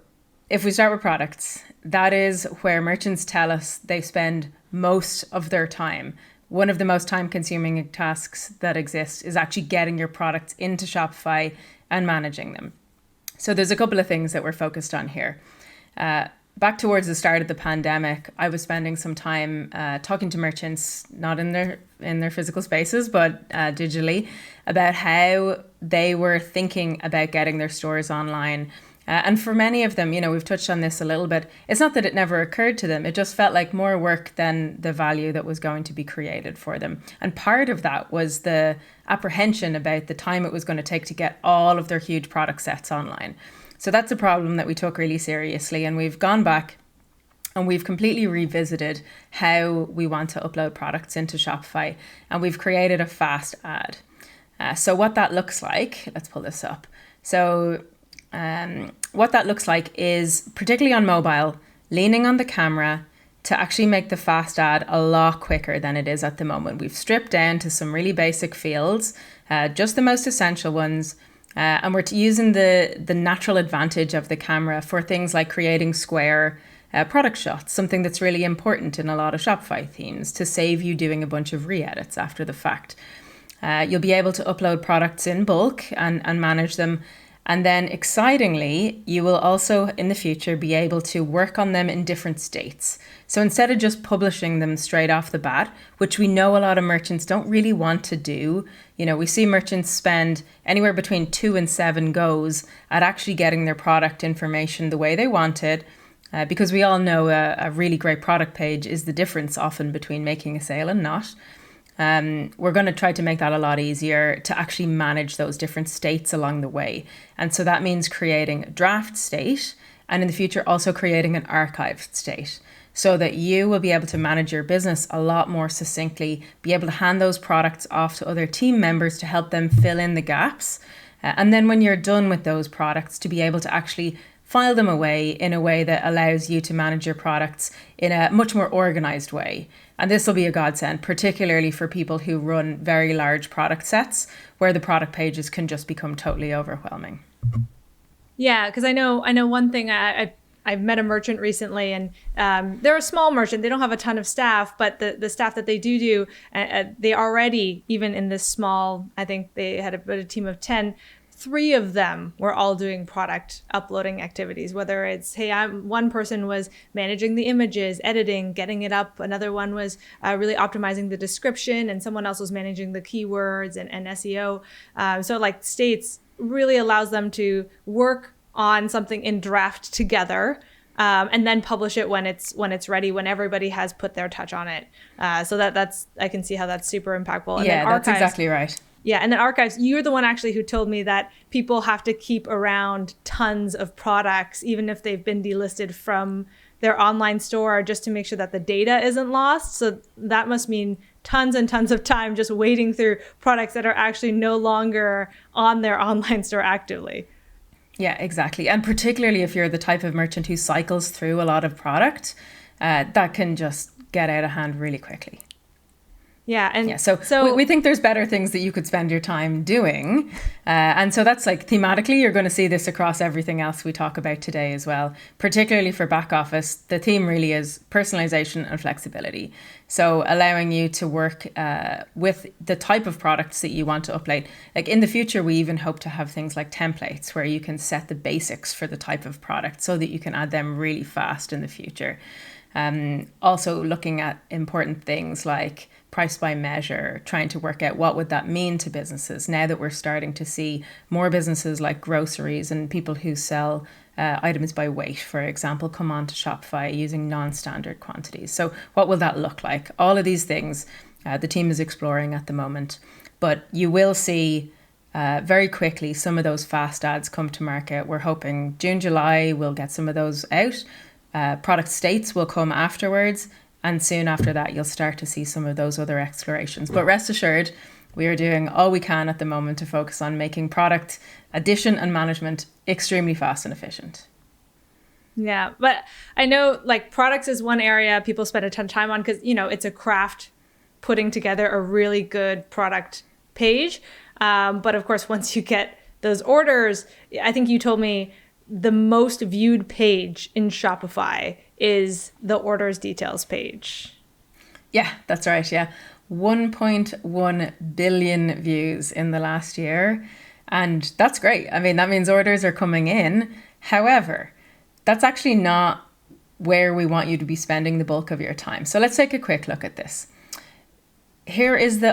if we start with products, that is where merchants tell us they spend most of their time. One of the most time-consuming tasks that exist is actually getting your products into Shopify and managing them. So there's a couple of things that we're focused on here. Back towards the start of the pandemic, I was spending some time talking to merchants, not in their physical spaces, but digitally, about how they were thinking about getting their stores online. And for many of them, we've touched on this a little bit. It's not that it never occurred to them. It just felt like more work than the value that was going to be created for them. And part of that was the apprehension about the time it was going to take to get all of their huge product sets online. So that's a problem that we took really seriously. And we've gone back and we've completely revisited how we want to upload products into Shopify. And we've created a fast ad. So what that looks like, let's pull this up. So what that looks like is, particularly on mobile, leaning on the camera to actually make the fast ad a lot quicker than it is at the moment. We've stripped down to some really basic fields, just the most essential ones, and we're using the natural advantage of the camera for things like creating square product shots, something that's really important in a lot of Shopify themes to save you doing a bunch of re-edits after the fact. You'll be able to upload products in bulk and manage them. And then excitingly, you will also in the future be able to work on them in different states. So instead of just publishing them straight off the bat, which we know a lot of merchants don't really want to do, we see merchants spend anywhere between 2 and 7 goes at actually getting their product information the way they want it, because we all know a really great product page is the difference often between making a sale and not. We're going to try to make that a lot easier to actually manage those different states along the way. And so that means creating a draft state and in the future also creating an archived state, so that you will be able to manage your business a lot more succinctly, be able to hand those products off to other team members to help them fill in the gaps. And then when you're done with those products, to be able to actually file them away in a way that allows you to manage your products in a much more organized way. And this will be a godsend, particularly for people who run very large product sets where the product pages can just become totally overwhelming. Yeah, because I know one thing. I've met a merchant recently, and they're a small merchant. They don't have a ton of staff, but the staff that they do, they already, even in this small, I think they had a team of 10, 3 of them were all doing product uploading activities, whether it's, hey, one person was managing the images, editing, getting it up. Another one was really optimizing the description, and someone else was managing the keywords and SEO. So like States really allows them to work on something in draft together, and then publish it when it's ready, when everybody has put their touch on it. So that's I can see how that's super impactful. And yeah, then that's exactly right. Yeah, and then archives, you're the one actually who told me that people have to keep around tons of products, even if they've been delisted from their online store, just to make sure that the data isn't lost. So that must mean tons and tons of time just wading through products that are actually no longer on their online store actively. Yeah, exactly. And particularly if you're the type of merchant who cycles through a lot of product, that can just get out of hand really quickly. Yeah. And yeah, so we think there's better things that you could spend your time doing. And so that's like thematically, you're going to see this across everything else we talk about today as well. Particularly for back office, the theme really is personalization and flexibility. So allowing you to work with the type of products that you want to upload. Like in the future, we even hope to have things like templates where you can set the basics for the type of product so that you can add them really fast in the future. Also looking at important things like price by measure, trying to work out what would that mean to businesses now that we're starting to see more businesses like groceries and people who sell items by weight, for example, come onto Shopify using non-standard quantities. So what will that look like? All of these things the team is exploring at the moment, but you will see very quickly some of those fast ads come to market. We're hoping June, July, we'll get some of those out. Product states will come afterwards. And soon after that, you'll start to see some of those other explorations. But rest assured, we are doing all we can at the moment to focus on making product addition and management extremely fast and efficient. Yeah, but I know like products is one area people spend a ton of time on because, you know, it's a craft putting together a really good product page. But of course, once you get those orders, I think you told me the most viewed page in Shopify is the orders details page. Yeah, that's right. Yeah. 1.1 billion views in the last year. And that's great. I mean, that means orders are coming in. However, that's actually not where we want you to be spending the bulk of your time. So let's take a quick look at this. Here is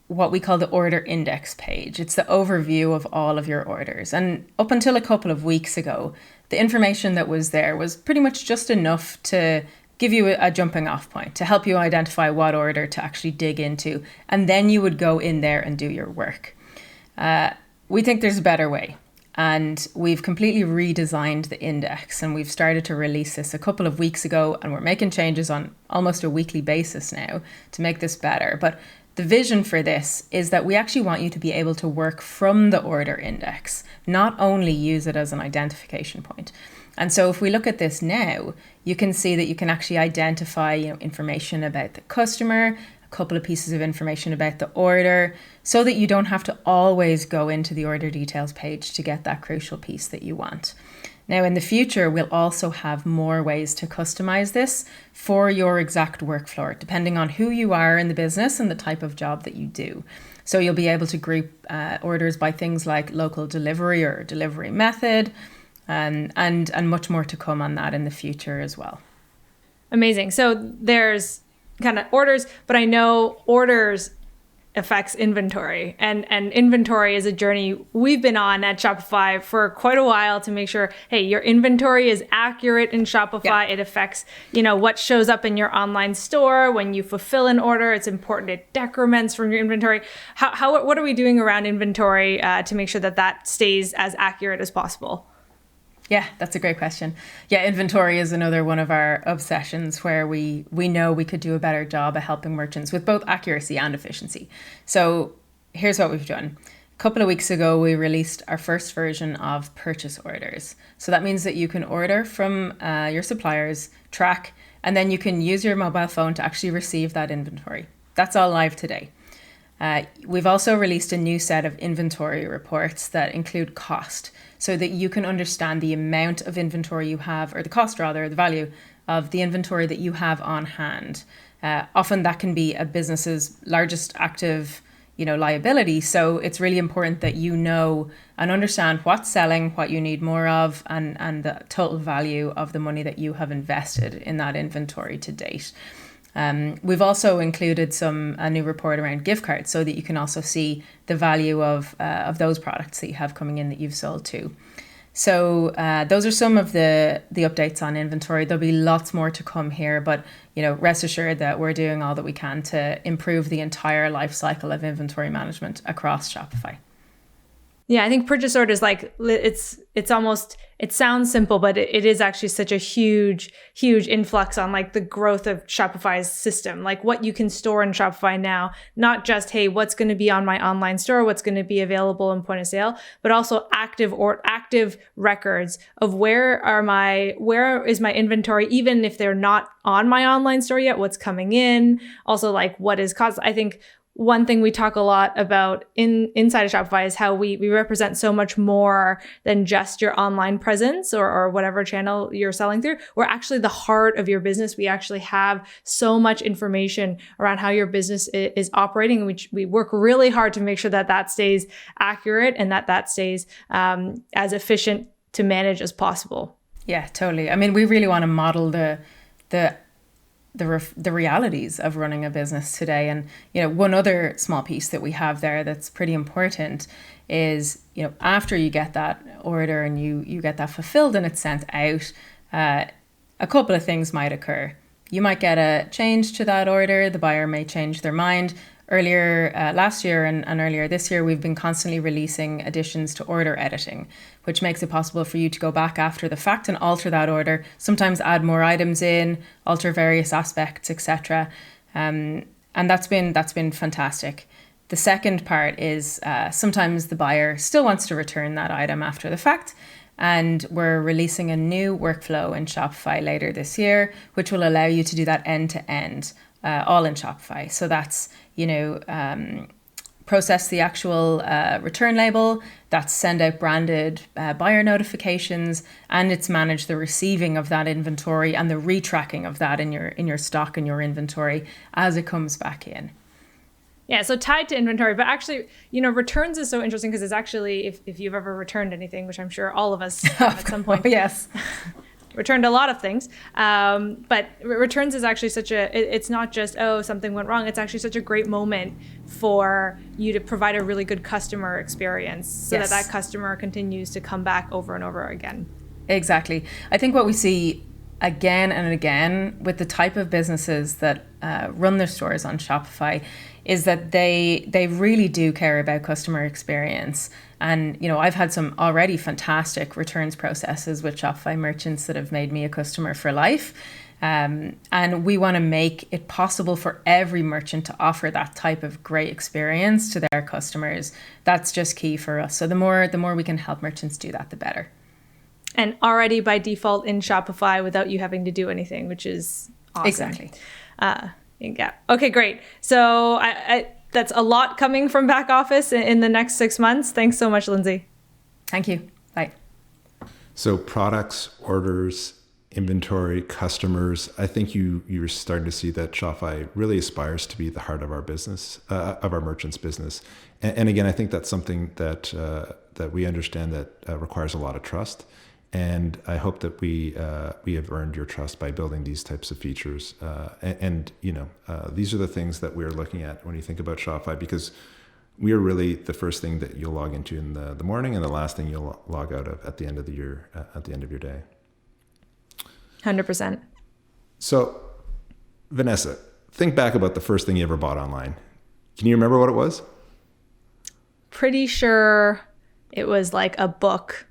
what we call the order index page. It's the overview of all of your orders. And up until a couple of weeks ago, the information that was there was pretty much just enough to give you a jumping off point, to help you identify what order to actually dig into. And then you would go in there and do your work. We think there's a better way. And we've completely redesigned the index, and we've started to release this a couple of weeks ago, and we're making changes on almost a weekly basis now to make this better. But the vision for this is that we actually want you to be able to work from the order index, not only use it as an identification point. And so if we look at this now, you can see that you can actually identify, information about the customer, a couple of pieces of information about the order, so that you don't have to always go into the order details page to get that crucial piece that you want. Now, in the future, we'll also have more ways to customize this for your exact workflow, depending on who you are in the business and the type of job that you do. So you'll be able to group orders by things like local delivery or delivery method, and much more to come on that in the future as well. Amazing. So there's kind of orders, but I know orders affects inventory, and inventory is a journey we've been on at Shopify for quite a while to make sure, hey, your inventory is accurate in Shopify. Yeah. It affects, what shows up in your online store. When you fulfill an order, it's important it decrements from your inventory. What are we doing around inventory to make sure that stays as accurate as possible? Yeah, that's a great question. Yeah, inventory is another one of our obsessions where we know we could do a better job of helping merchants with both accuracy and efficiency. So here's what we've done. A couple of weeks ago, we released our first version of purchase orders. So that means that you can order from your suppliers, track, and then you can use your mobile phone to actually receive that inventory. That's all live today. We've also released a new set of inventory reports that include cost so that you can understand the amount of inventory you have, or the cost rather, the value of the inventory that you have on hand. Often that can be a business's largest active liability. So it's really important that you know and understand what's selling, what you need more of, and the total value of the money that you have invested in that inventory to date. We've also included a new report around gift cards so that you can also see the value of those products that you have coming in that you've sold too. So those are some of the updates on inventory. There'll be lots more to come here, but rest assured that we're doing all that we can to improve the entire life cycle of inventory management across Shopify. Yeah, I think purchase orders, it sounds simple, but it is actually such a huge influx on the growth of Shopify's system, what you can store in Shopify now, not just, hey, what's going to be on my online store, what's going to be available in point of sale, but also active records of where is my inventory, even if they're not on my online store yet, what's coming in, also what is cost. I think one thing we talk a lot about inside of Shopify is how we represent so much more than just your online presence or whatever channel you're selling through. We're actually the heart of your business. We actually have so much information around how your business is operating. And we work really hard to make sure that stays accurate and that stays as efficient to manage as possible. Yeah, totally. I mean, we really want to model the realities of running a business today. And, one other small piece that we have there that's pretty important is, after you get that order and you get that fulfilled and it's sent out, a couple of things might occur. You might get a change to that order. The buyer may change their mind. Earlier last year and earlier this year, we've been constantly releasing additions to order editing, which makes it possible for you to go back after the fact and alter that order, sometimes add more items in, alter various aspects, etc. And that's been fantastic. The second part is sometimes the buyer still wants to return that item after the fact. And we're releasing a new workflow in Shopify later this year, which will allow you to do that end to end, all in Shopify. So that's, process the actual return label, that's send out branded buyer notifications, and it's manage the receiving of that inventory and the retracking of that in your stock and your inventory as it comes back in. Yeah, so tied to inventory, but actually, returns is so interesting because it's actually, if you've ever returned anything, which I'm sure all of us have at some point. Yes. Returned a lot of things. But returns is actually it's not just, something went wrong. It's actually such a great moment for you to provide a really good customer experience so Yes. that customer continues to come back over and over again. Exactly. I think what we see again and again with the type of businesses that run their stores on Shopify is that they really do care about customer experience. And, I've had some already fantastic returns processes with Shopify merchants that have made me a customer for life. And we want to make it possible for every merchant to offer that type of great experience to their customers. That's just key for us. So the more we can help merchants do that, the better. And already by default in Shopify without you having to do anything, which is awesome. Exactly. Yeah. Okay, great. So I that's a lot coming from back office in the next 6 months. Thanks so much, Lindsay. Thank you. Bye. So products, orders, inventory, customers, I think you're starting to see that Shopify really aspires to be the heart of our business, of our merchants' business. And again, I think that's something that we understand that requires a lot of trust. And I hope that we have earned your trust by building these types of features. These are the things that we're looking at when you think about Shopify, because we are really the first thing that you'll log into in the morning and the last thing you'll log out of at the end of your day. 100%. So, Vanessa, think back about the first thing you ever bought online. Can you remember what it was? Pretty sure it was like a book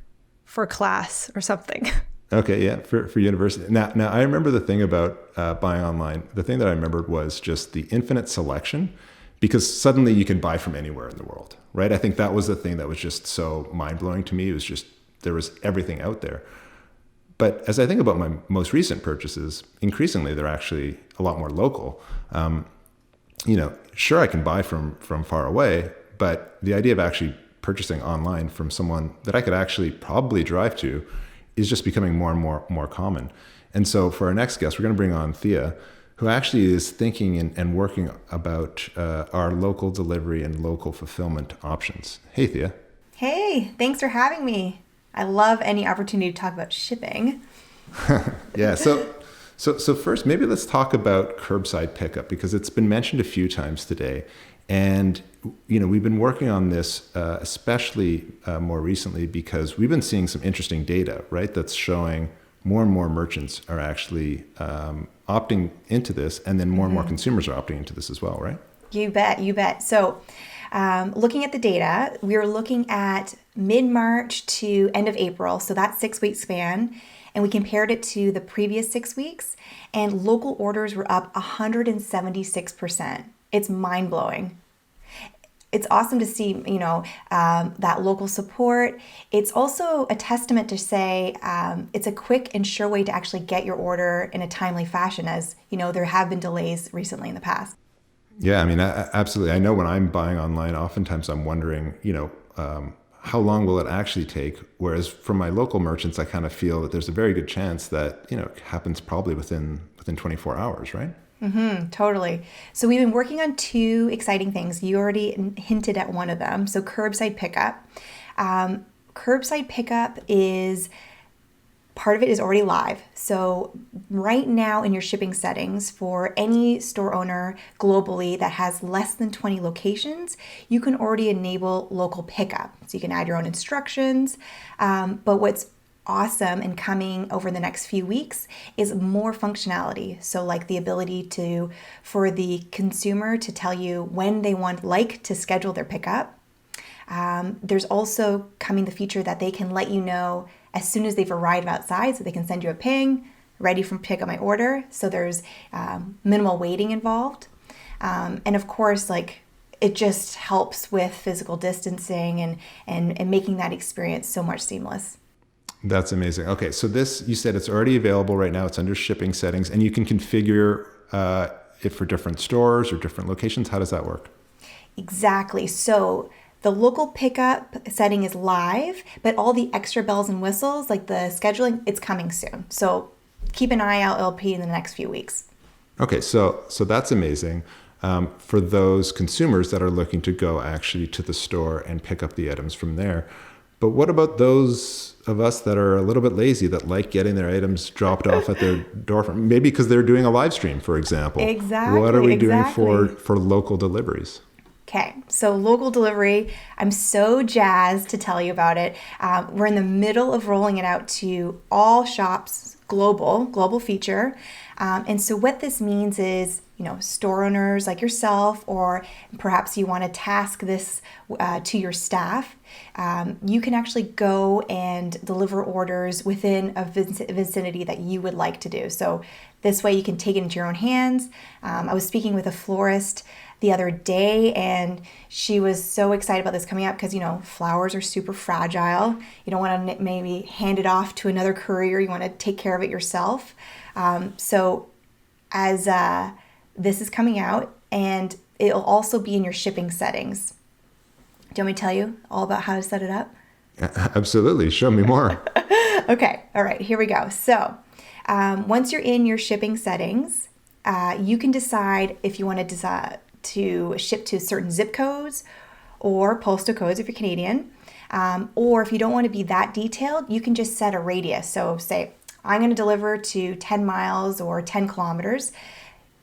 for class or something. Okay, yeah, for university. Now I remember the thing about buying online. The thing that I remembered was just the infinite selection, because suddenly you can buy from anywhere in the world, right? I think that was the thing that was just so mind-blowing to me. It was just, there was everything out there. But as I think about my most recent purchases, increasingly they're actually a lot more local. Sure, I can buy from far away, but the idea of actually purchasing online from someone that I could actually probably drive to is just becoming more and more common. And so for our next guest, we're going to bring on Thea, who actually is thinking and working about our local delivery and local fulfillment options. Hey, Thea. Hey, thanks for having me. I love any opportunity to talk about shipping. Yeah, so first, maybe let's talk about curbside pickup, because it's been mentioned a few times today. And we've been working on this, especially more recently, because we've been seeing some interesting data, right? That's showing more and more merchants are actually opting into this, and then more and more consumers are opting into this as well, right? You bet. So looking at the data, we're looking at mid-March to end of April. So that 6-week span. And we compared it to the previous 6 weeks, and local orders were up 176%. It's mind-blowing. It's awesome to see, that local support. It's also a testament to say it's a quick and sure way to actually get your order in a timely fashion, as, there have been delays recently in the past. Yeah, I mean, absolutely. I know when I'm buying online, oftentimes I'm wondering, how long will it actually take? Whereas from my local merchants, I kind of feel that there's a very good chance that, it happens probably within 24 hours, right? Totally. So we've been working on 2 exciting things. You already hinted at one of them. So curbside pickup. Curbside pickup is, part of it is already live. So right now in your shipping settings, for any store owner globally that has less than 20 locations, you can already enable local pickup. So you can add your own instructions. But what's awesome and coming over the next few weeks is more functionality. So like the ability for the consumer to tell you when they like to schedule their pickup. There's also coming the feature that they can let you know as soon as they've arrived outside, so they can send you a ping, ready for pick up my order. So there's minimal waiting involved. And of course, it just helps with physical distancing and making that experience so much seamless. That's amazing. Okay, so this, you said it's already available right now. It's under shipping settings, and you can configure it for different stores or different locations. How does that work? Exactly. So the local pickup setting is live, but all the extra bells and whistles, like the scheduling, it's coming soon. So keep an eye out. It'll be in the next few weeks. Okay, so that's amazing. For those consumers that are looking to go actually to the store and pick up the items from there. But what about those of us that are a little bit lazy, that like getting their items dropped off at their door, maybe because they're doing a live stream, for example? Exactly. What are we doing for local deliveries? Okay, so local delivery, I'm so jazzed to tell you about it. We're in the middle of rolling it out to all shops, global feature. And so what this means is, store owners like yourself, or perhaps you want to task this to your staff, you can actually go and deliver orders within a vicinity that you would like to do. So this way you can take it into your own hands. I was speaking with a florist the other day, and she was so excited about this coming up because, flowers are super fragile. You don't want to maybe hand it off to another courier. You want to take care of it yourself. So as this is coming out, and it'll also be in your shipping settings. Do you want me to tell you all about how to set it up? Absolutely. Show me more. Okay. All right. Here we go. So once you're in your shipping settings, you can decide if you want to ship to certain zip codes or postal codes if you're Canadian. Or if you don't want to be that detailed, you can just set a radius. So say, I'm going to deliver to 10 miles or 10 kilometers.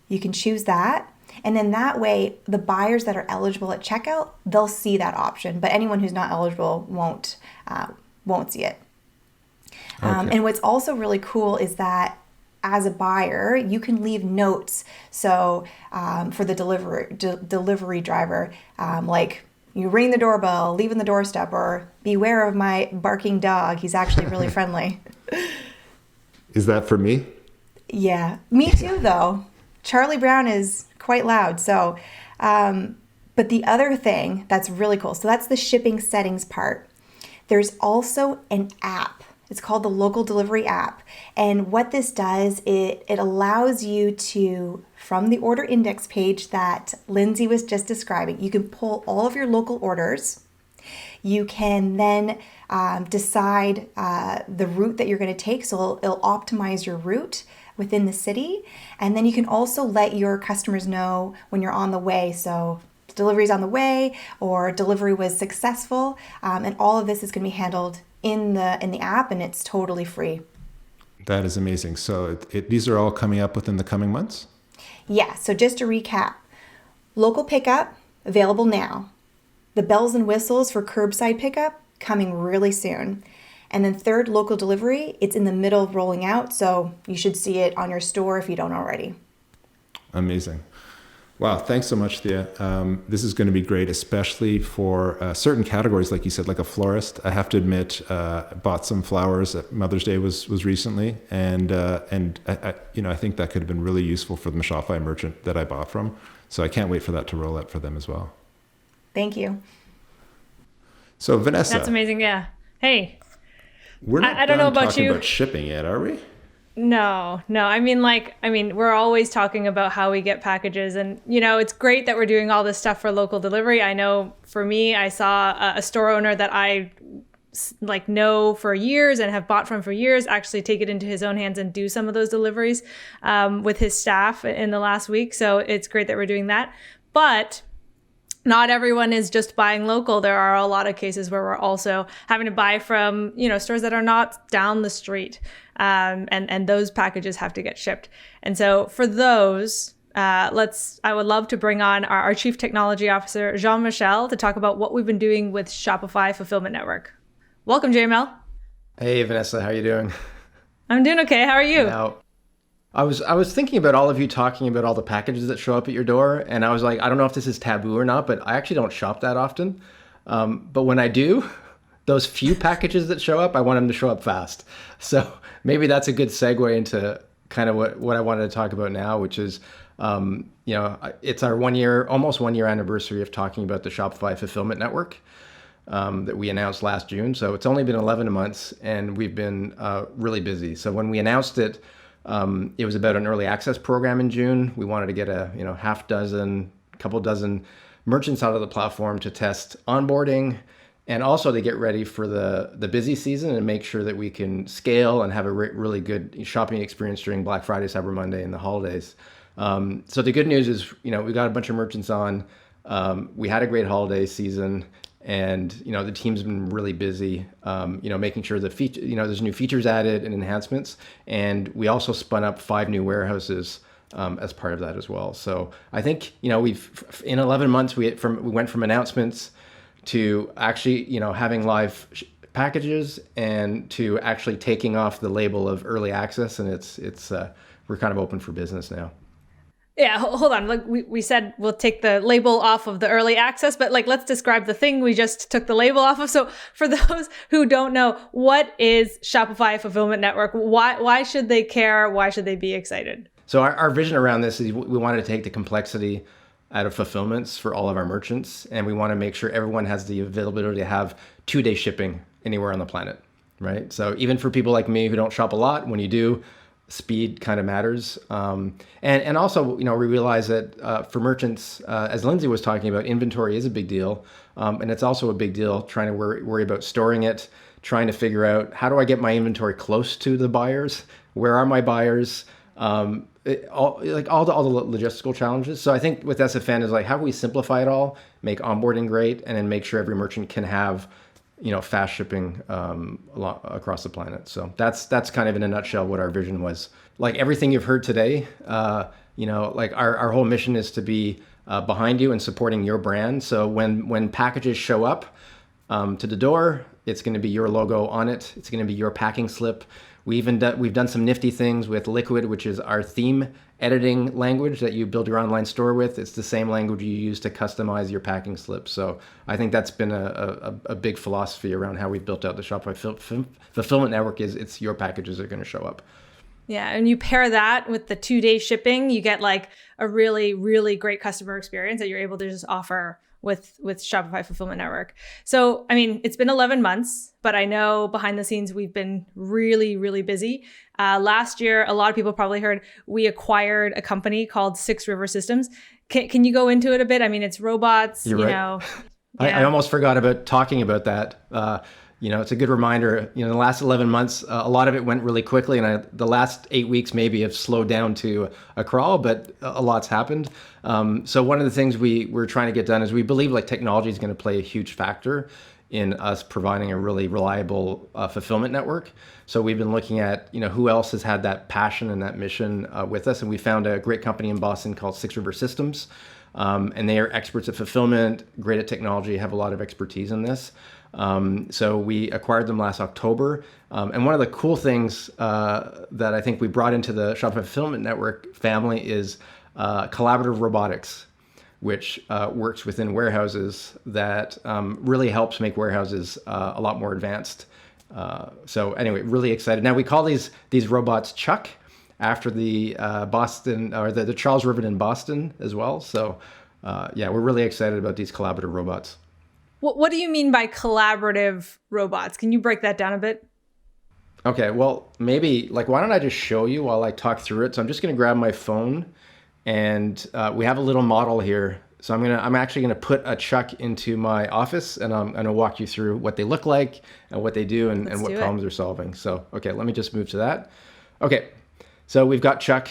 You can choose that. And then that way, the buyers that are eligible at checkout, they'll see that option. But anyone who's not eligible won't see it. Okay. And what's also really cool is that as a buyer, you can leave notes. So for the delivery driver, like, You ring the doorbell, leave on the doorstep, or beware of my barking dog. He's actually really friendly. Is that for me? Yeah, me too, though. Charlie Brown is quite loud. So, but the other thing that's really cool, so that's the shipping settings part. There's also an app. It's called the Local Delivery app. And what this does, it allows you to, from the order index page that Lindsay was just describing, you can pull all of your local orders. You can then decide the route that you're going to take. So it'll optimize your route within the city. And then you can also let your customers know when you're on the way. So delivery's on the way, or delivery was successful. And all of this is going to be handled in the app, and it's totally free. That is amazing. So these are all coming up within the coming months? Yeah, so just to recap, local pickup, available now. The bells and whistles for curbside pickup, coming really soon. And then third, local delivery, it's in the middle of rolling out, so you should see it on your store if you don't already. Amazing. Wow, thanks so much, Thea. This is going to be great, especially for certain categories, like you said, like a florist. I have to admit, bought some flowers. Mother's Day was recently, and I think that could have been really useful for the Shopify merchant that I bought from. So I can't wait for that to roll out for them as well. Thank you. So Vanessa, That's amazing. Yeah. Hey, we're not I don't know about talking you. about shipping yet, are we? No. I mean, we're always talking about how we get packages, and it's great that we're doing all this stuff for local delivery. I know for me, I saw a store owner that I know for years and have bought from for years actually take it into his own hands and do some of those deliveries with his staff in the last week. So it's great that we're doing that. But not everyone is just buying local. There are a lot of cases where we're also having to buy from, stores that are not down the street. And those packages have to get shipped. And so for those, I would love to bring on our Chief Technology Officer, Jean-Michel, to talk about what we've been doing with Shopify Fulfillment Network. Welcome, JML. Hey, Vanessa, how are you doing? I'm doing okay. How are you? Now, I was thinking about all of you talking about all the packages that show up at your door, and I was like, I don't know if this is taboo or not, but I actually don't shop that often. But when I do, those few packages that show up, I want them to show up fast. So maybe that's a good segue into kind of what I wanted to talk about now, which is, it's our almost 1 year anniversary of talking about the Shopify Fulfillment Network that we announced last June. So it's only been 11 months, and we've been really busy. So when we announced it, it was about an early access program in June. We wanted to get a couple dozen merchants out of the platform to test onboarding, and also to get ready for the busy season and make sure that we can scale and have a really good shopping experience during Black Friday, Cyber Monday, and the holidays. So the good news is, we got a bunch of merchants on. We had a great holiday season. And the team's been really busy, making sure the feature, there's new features added and enhancements, and we also spun up 5 new warehouses as part of that as well. So I think we've in 11 months we went from announcements to actually having live packages and to actually taking off the label of early access, and it's we're kind of open for business now. Yeah, hold on. Like we said, we'll take the label off of the early access, but let's describe the thing we just took the label off of. So for those who don't know, what is Shopify Fulfillment Network? Why should they care? Why should they be excited? So our vision around this is we wanted to take the complexity out of fulfillments for all of our merchants, and we want to make sure everyone has the availability to have 2-day shipping anywhere on the planet, right? So even for people like me who don't shop a lot, when you do, speed kind of matters. And also, we realize that for merchants, as Lindsay was talking about, inventory is a big deal. And it's also a big deal trying to worry about storing it, trying to figure out how do I get my inventory close to the buyers? Where are my buyers? All the logistical challenges. So I think with SFN is how do we simplify it all, make onboarding great, and then make sure every merchant can have fast shipping across the planet. So that's kind of in a nutshell what our vision was. Like everything you've heard today, our whole mission is to be behind you and supporting your brand. So when packages show up to the door, It's going to be your logo on it. It's going to be your packing slip. We've done some nifty things with Liquid, which is our theme editing language that you build your online store with. It's the same language you use to customize your packing slip. So I think that's been a big philosophy around how we built out the Shopify fulfillment network. Is it's your packages are going to show up. Yeah, and you pair that with the 2-day shipping, you get like a really, really great customer experience that you're able to just offer with Shopify Fulfillment Network. So, I mean, it's been 11 months, but I know behind the scenes we've been really, really busy. Last year, a lot of people probably heard we acquired a company called 6 River Systems. Can you go into it a bit? I mean, it's robots, You're right. I almost forgot about talking about that. It's a good reminder. The last 11 months, a lot of it went really quickly, and the last 8 weeks maybe have slowed down to a crawl, but a lot's happened. So one of the things we're trying to get done is we believe like technology is going to play a huge factor in us providing a really reliable fulfillment network. So we've been looking at who else has had that passion and that mission with us, and we found a great company in Boston called 6 River Systems, and they are experts at fulfillment, great at technology, have a lot of expertise in this. So we acquired them last October. And one of the cool things that I think we brought into the Shopify Fulfillment Network family is collaborative robotics, which works within warehouses that really helps make warehouses a lot more advanced. So anyway, really excited. Now we call these robots Chuck after the Boston or the Charles Rivet in Boston as well. So we're really excited about these collaborative robots. What do you mean by collaborative robots? Can you break that down a bit? Okay, well, maybe why don't I just show you while I talk through it? So I'm just going to grab my phone, and we have a little model here. So I'm actually going to put a Chuck into my office, and I'm going to walk you through what they look like and what they do and what problems they're solving. So, okay, let me just move to that. Okay, so we've got Chuck.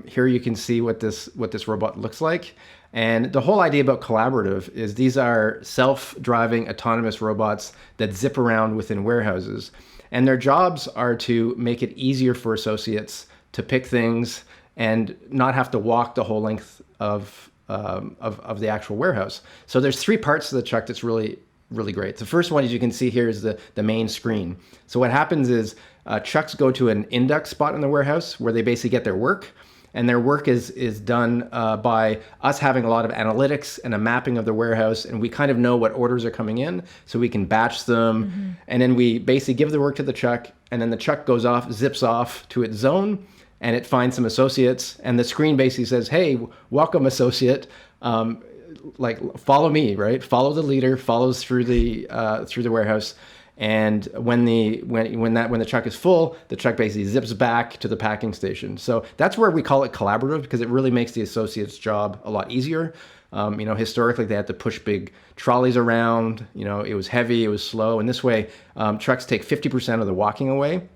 Here you can see what this robot looks like. And the whole idea about collaborative is these are self-driving autonomous robots that zip around within warehouses. And their jobs are to make it easier for associates to pick things and not have to walk the whole length of the actual warehouse. So there's 3 parts to the Chuck that's really, really great. The first one, as you can see here, is the main screen. So what happens is Chucks go to an index spot in the warehouse where they basically get their work. And their work is done by us having a lot of analytics and a mapping of the warehouse, and we kind of know what orders are coming in, so we can batch them. Mm-hmm. And then we basically give the work to the Chuck, and then the Chuck goes off, zips off to its zone, and it finds some associates, and the screen basically says, "Hey, welcome, associate. Follow me, right? Follow the leader. Follows through the warehouse." And when the Chuck is full, the Chuck basically zips back to the packing station. So that's where we call it collaborative, because it really makes the associate's job a lot easier. Historically they had to push big trolleys around. It was heavy, it was slow, and this way trucks take 50% of the walking away.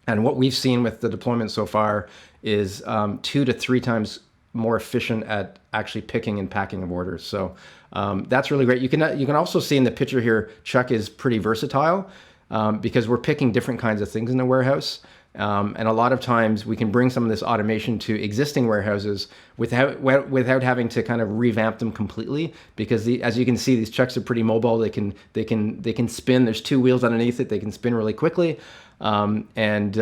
And what we've seen with the deployment so far is 2 to 3 times more efficient at actually picking and packing of orders. So that's really great. You can also see in the picture here, Chuck is pretty versatile because we're picking different kinds of things in the warehouse. And a lot of times we can bring some of this automation to existing warehouses without having to kind of revamp them completely, because as you can see, these Chucks are pretty mobile. They can spin. There's 2 wheels underneath it. They can spin really quickly. I don't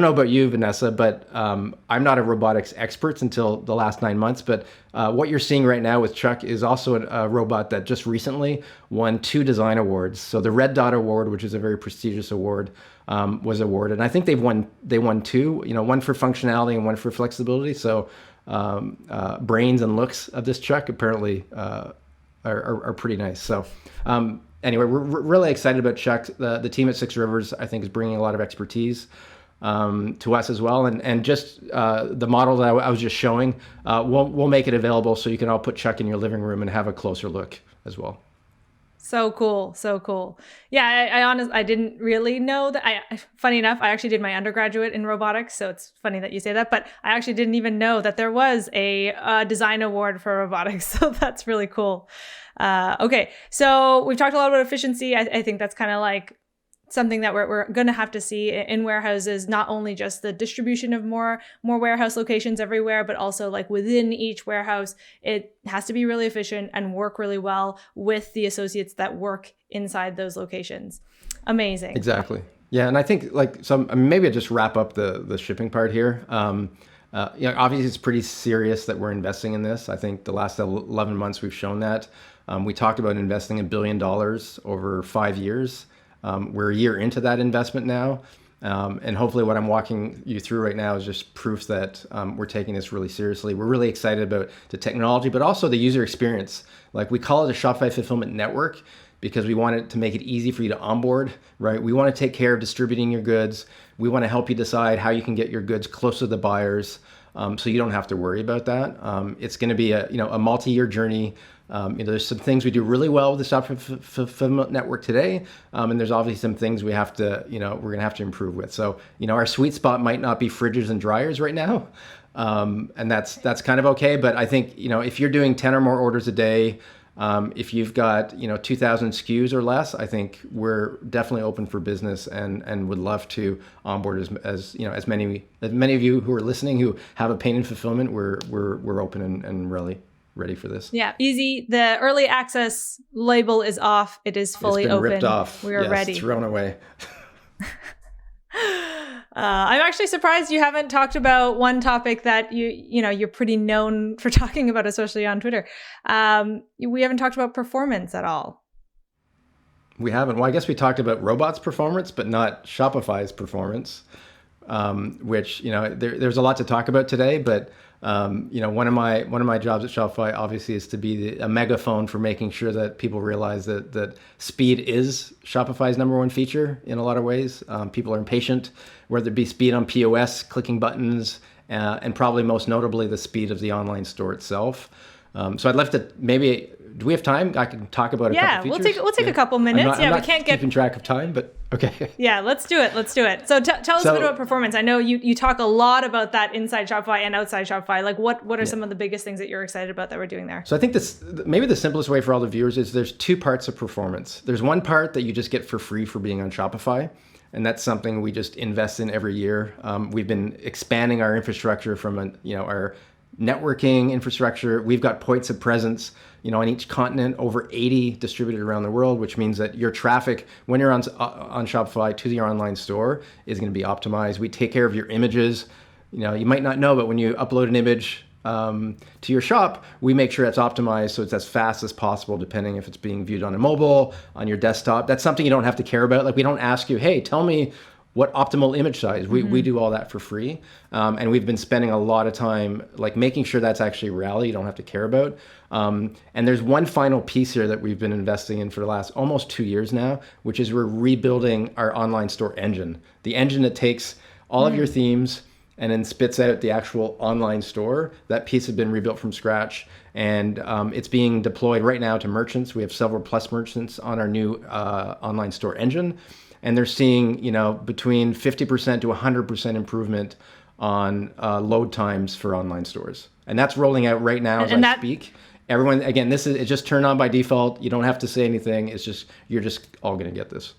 know about you, Vanessa, but I'm not a robotics expert until the last 9 months. But what you're seeing right now with Chuck is also a robot that just recently won 2 design awards. So the Red Dot Award, which is a very prestigious award, was awarded. And I think they won 2, one for functionality and one for flexibility. So brains and looks of this Chuck apparently are pretty nice. So anyway, we're really excited about Chuck. The team at 6 Rivers, I think, is bringing a lot of expertise to us as well. And just the model that I was just showing, we'll make it available so you can all put Chuck in your living room and have a closer look as well. So cool. So cool. Yeah, I didn't really know that. Funny enough, I actually did my undergraduate in robotics. So it's funny that you say that, but I actually didn't even know that there was a design award for robotics. So that's really cool. Okay. So we've talked a lot about efficiency. I think that's kind of like something that we're going to have to see in warehouses, not only just the distribution of more warehouse locations everywhere, but also like within each warehouse, it has to be really efficient and work really well with the associates that work inside those locations. Amazing. Exactly. Yeah. And I think maybe I'll just wrap up the shipping part here. Obviously it's pretty serious that we're investing in this. I think the last 11 months we've shown that. We talked about investing $1 billion over 5 years. We're a year into that investment now. And hopefully what I'm walking you through right now is just proof that we're taking this really seriously. We're really excited about the technology, but also the user experience. Like we call it a Shopify Fulfillment Network because we want it to make it easy for you to onboard, right? We want to take care of distributing your goods. We want to help you decide how you can get your goods close to the buyers, so you don't have to worry about that. It's going to be a multi-year journey. There's some things we do really well with the Shopify Fulfillment Network today, and there's obviously some things we're going to have to improve with. So, our sweet spot might not be fridges and dryers right now, and that's kind of okay. But I think if you're doing 10 or more orders a day, if you've got 2,000 SKUs or less, I think we're definitely open for business and would love to onboard as many of you who are listening who have a pain in fulfillment. We're open and really ready for this. Yeah, easy. The early access label is off. It is fully open. Ripped off. We are ready. Thrown away. I'm actually surprised you haven't talked about one topic that you're pretty known for talking about, especially on Twitter. We haven't talked about performance at all. We haven't. Well, I guess we talked about robots' performance, but not Shopify's performance. Which there's a lot to talk about today, but one of my jobs at Shopify obviously is to be a megaphone for making sure that people realize that speed is Shopify's number one feature in a lot of ways. People are impatient, whether it be speed on POS, clicking buttons, and probably most notably the speed of the online store itself. So I'd love to maybe. Do we have time? I can talk about a couple features. We'll take a couple minutes. I'm we not can't get keeping track of time, but okay. Yeah, let's do it. So tell us a bit about performance. I know you talk a lot about that inside Shopify and outside Shopify. Like what are some of the biggest things that you're excited about that we're doing there? So I think maybe the simplest way for all the viewers is there's two parts of performance. There's one part that you just get for free for being on Shopify. And that's something we just invest in every year. We've been expanding our infrastructure from our networking infrastructure. We've got points of presence, on each continent, over 80 distributed around the world, which means that your traffic when you're on Shopify to your online store is going to be optimized. We take care of your images. You might not know, but when you upload an image to your shop, we make sure it's optimized so it's as fast as possible, depending if it's being viewed on a mobile, on your desktop. That's something you don't have to care about. Like we don't ask you, hey, tell me what optimal image size. We do all that for free. And we've been spending a lot of time like making sure that's actually a reality you don't have to care about. And there's one final piece here that we've been investing in for the last almost 2 years now, which is we're rebuilding our online store engine. The engine that takes all of your themes and then spits out the actual online store. That piece has been rebuilt from scratch. And it's being deployed right now to merchants. We have several plus merchants on our new online store engine. And they're seeing, between 50% to 100% improvement on load times for online stores. And that's rolling out right now as I speak. Everyone, again, it's just turned on by default. You don't have to say anything. You're just all going to get this.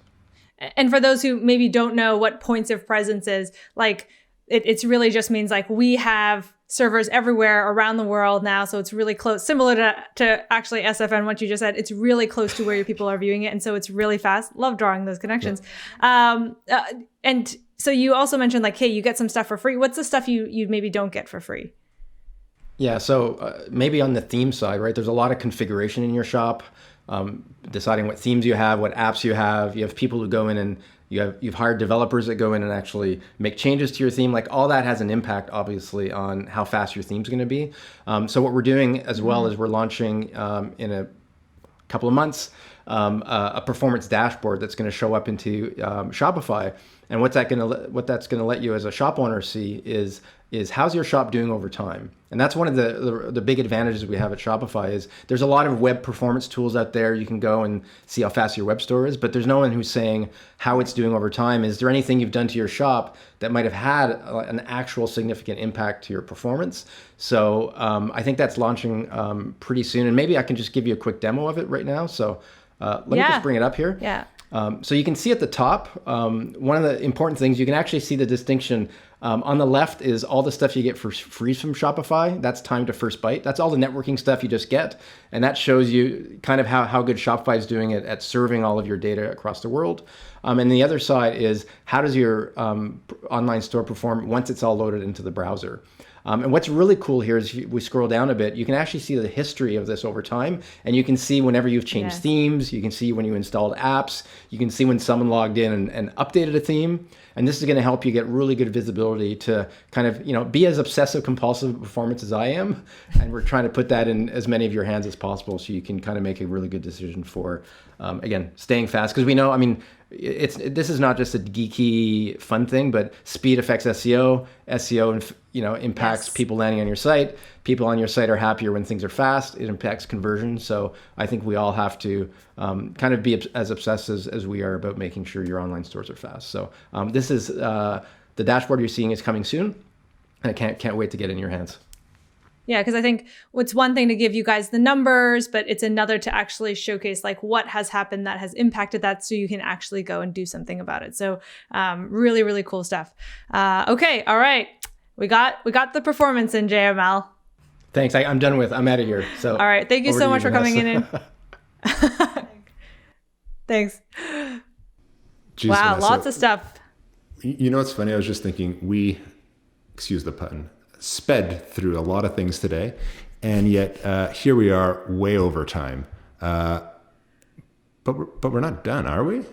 And for those who maybe don't know what points of presence is, like it's really just means like we have servers everywhere around the world now. So it's really close, similar to actually SFN, what you just said. It's really close to where your people are viewing it. And so it's really fast. Love drawing those connections. Yeah. And so you also mentioned like, hey, you get some stuff for free. What's the stuff you maybe don't get for free? Yeah, so maybe on the theme side, right? There's a lot of configuration in your shop, deciding what themes you have, what apps you have. You have people who go in and you've hired developers that go in and actually make changes to your theme. Like all that has an impact, obviously, on how fast your theme's going to be. So what we're doing as well is we're launching in a couple of months a performance dashboard that's going to show up into Shopify. And what that's going to let you as a shop owner see is how's your shop doing over time. And that's one of the big advantages we have at Shopify is there's a lot of web performance tools out there. You can go and see how fast your web store is, but there's no one who's saying how it's doing over time. Is there anything you've done to your shop that might have had an actual significant impact to your performance? So I think that's launching pretty soon. And maybe I can just give you a quick demo of it right now. So let me just bring it up here. Yeah. So you can see at the top, one of the important things, you can actually see the distinction. On the left is all the stuff you get for free from Shopify. That's time to first byte. That's all the networking stuff you just get. And that shows you kind of how good Shopify is doing at serving all of your data across the world. And the other side is how does your online store perform once it's all loaded into the browser. And what's really cool here is we scroll down a bit, you can actually see the history of this over time. And you can see whenever you've changed themes, you can see when you installed apps, you can see when someone logged in and updated a theme. And this is going to help you get really good visibility to kind of, be as obsessive compulsive performance as I am. And we're trying to put that in as many of your hands as possible so you can kind of make a really good decision for, again, staying fast. Because we know, this is not just a geeky fun thing, but speed affects SEO. SEO, impacts people landing on your site. People on your site are happier when things are fast. It impacts conversion. So I think we all have to kind of be as obsessed as we are about making sure your online stores are fast. So this is the dashboard you're seeing is coming soon, and I can't wait to get it in your hands. Yeah, because I think it's one thing to give you guys the numbers, but it's another to actually showcase like what has happened that has impacted that, so you can actually go and do something about it. So really, really cool stuff. Okay, all right, we got the performance in JML. Thanks. I'm done with. I'm out of here. So all right, thank you so much for coming in. Thanks. Jeez, wow, Vanessa, lots of stuff. You know what's funny? I was just thinking excuse the pun, sped through a lot of things today, and yet here we are way over time. But we're not done, are we?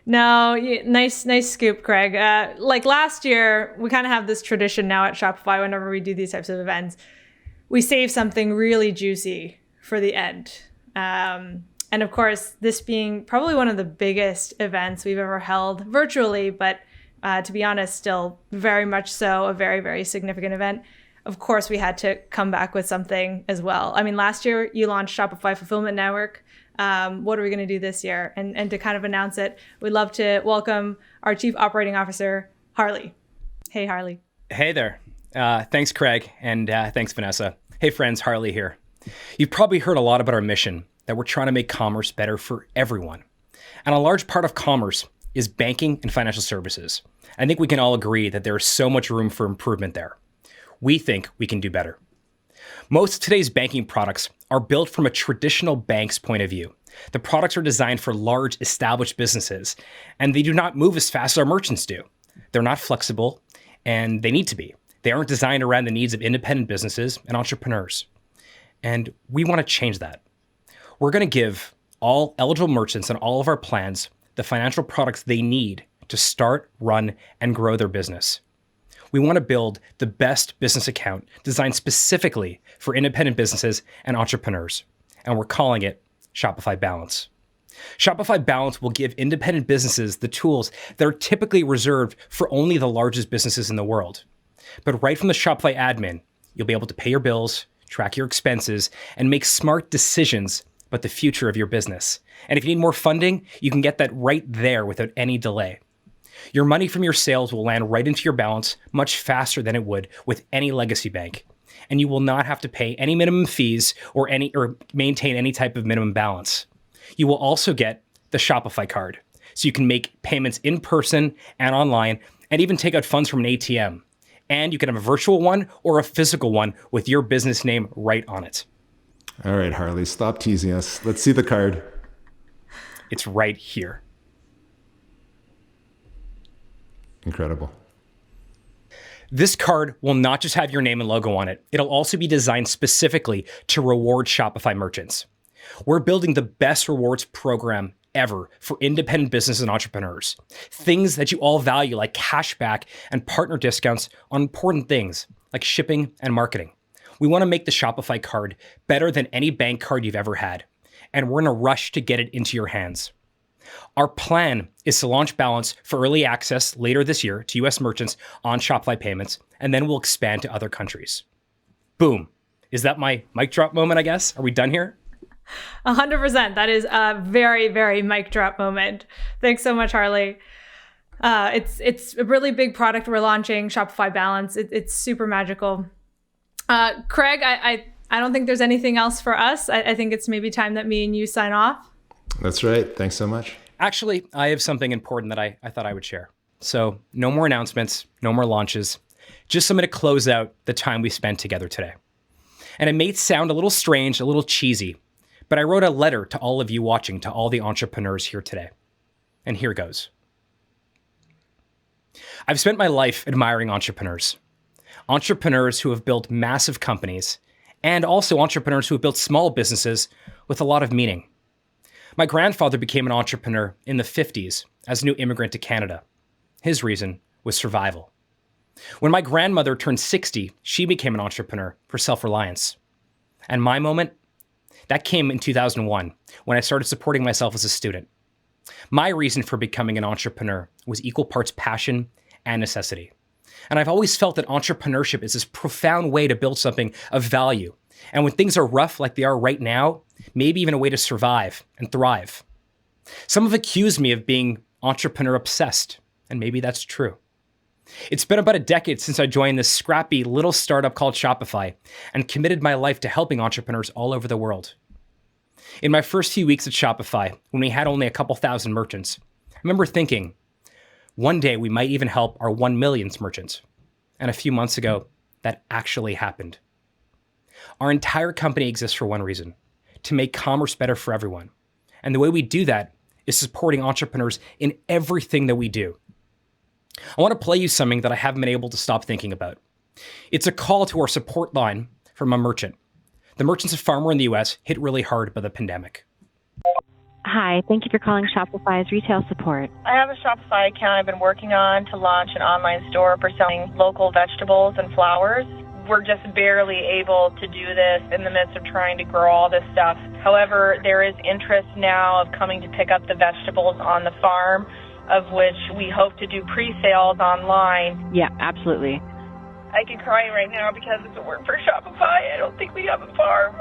No, nice scoop, Craig. Like last year, we kind of have this tradition now at Shopify. Whenever we do these types of events, we save something really juicy for the end. And of course, this being probably one of the biggest events we've ever held virtually, but to be honest, still very much so a very, very significant event. Of course, we had to come back with something as well. Last year you launched Shopify Fulfillment Network. What are we going to do this year? And to kind of announce it, we'd love to welcome our Chief Operating Officer, Harley. Hey, Harley. Hey there. Thanks, Craig. And thanks, Vanessa. Hey, friends, Harley here. You've probably heard a lot about our mission, that we're trying to make commerce better for everyone. And a large part of commerce is banking and financial services. I think we can all agree that there is so much room for improvement there. We think we can do better. Most of today's banking products are built from a traditional bank's point of view. The products are designed for large, established businesses, and they do not move as fast as our merchants do. They're not flexible, and they need to be. They aren't designed around the needs of independent businesses and entrepreneurs. And we want to change that. We're going to give all eligible merchants on all of our plans the financial products they need to start, run, and grow their business. We want to build the best business account designed specifically for independent businesses and entrepreneurs, and we're calling it Shopify Balance. Shopify Balance will give independent businesses the tools that are typically reserved for only the largest businesses in the world. But right from the Shopify admin, you'll be able to pay your bills, track your expenses, and make smart decisions about the future of your business. And if you need more funding, you can get that right there without any delay. Your money from your sales will land right into your balance much faster than it would with any legacy bank. And you will not have to pay any minimum fees or maintain any type of minimum balance. You will also get the Shopify card, so you can make payments in person and online, and even take out funds from an ATM. And you can have a virtual one or a physical one with your business name right on it. All right, Harley, stop teasing us. Let's see the card. It's right here. Incredible. This card will not just have your name and logo on it. It'll also be designed specifically to reward Shopify merchants. We're building the best rewards program ever for independent business and entrepreneurs. Things that you all value, like cashback and partner discounts on important things like shipping and marketing. We want to make the Shopify card better than any bank card you've ever had, and we're in a rush to get it into your hands. Our plan is to launch Balance for early access later this year to US merchants on Shopify Payments, and then we'll expand to other countries. Boom. Is that my mic drop moment, I guess? Are we done here? 100%. That is a very, very mic drop moment. Thanks so much, Harley. It's a really big product we're launching, Shopify Balance. It's super magical. Craig, I don't think there's anything else for us. I think it's maybe time that me and you sign off. That's right. Thanks so much. Actually, I have something important that I thought I would share. So no more announcements, no more launches, just something to close out the time we spent together today. And it may sound a little strange, a little cheesy, but I wrote a letter to all of you watching, to all the entrepreneurs here today. And here goes. I've spent my life admiring entrepreneurs who have built massive companies, and also entrepreneurs who have built small businesses with a lot of meaning. My grandfather became an entrepreneur in the 50s as a new immigrant to Canada. His reason was survival. When my grandmother turned 60, she became an entrepreneur for self-reliance. And my moment, that came in 2001 when I started supporting myself as a student. My reason for becoming an entrepreneur was equal parts passion and necessity. And I've always felt that entrepreneurship is this profound way to build something of value. And when things are rough like they are right now, maybe even a way to survive and thrive. Some have accused me of being entrepreneur obsessed, and maybe that's true. It's been about a decade since I joined this scrappy little startup called Shopify and committed my life to helping entrepreneurs all over the world. In my first few weeks at Shopify, when we had only a couple thousand merchants, I remember thinking, one day we might even help our 1 millionth merchant. And a few months ago, that actually happened. Our entire company exists for one reason, to make commerce better for everyone. And the way we do that is supporting entrepreneurs in everything that we do. I want to play you something that I haven't been able to stop thinking about. It's a call to our support line from a merchant. The merchants of farmer in the US hit really hard by the pandemic. Hi, thank you for calling Shopify's retail support. I have a Shopify account I've been working on to launch an online store for selling local vegetables and flowers. We're just barely able to do this in the midst of trying to grow all this stuff. However, there is interest now of coming to pick up the vegetables on the farm, of which we hope to do pre-sales online. Yeah, absolutely. I can cry right now because if it weren't for Shopify, I don't think we'd have a farm.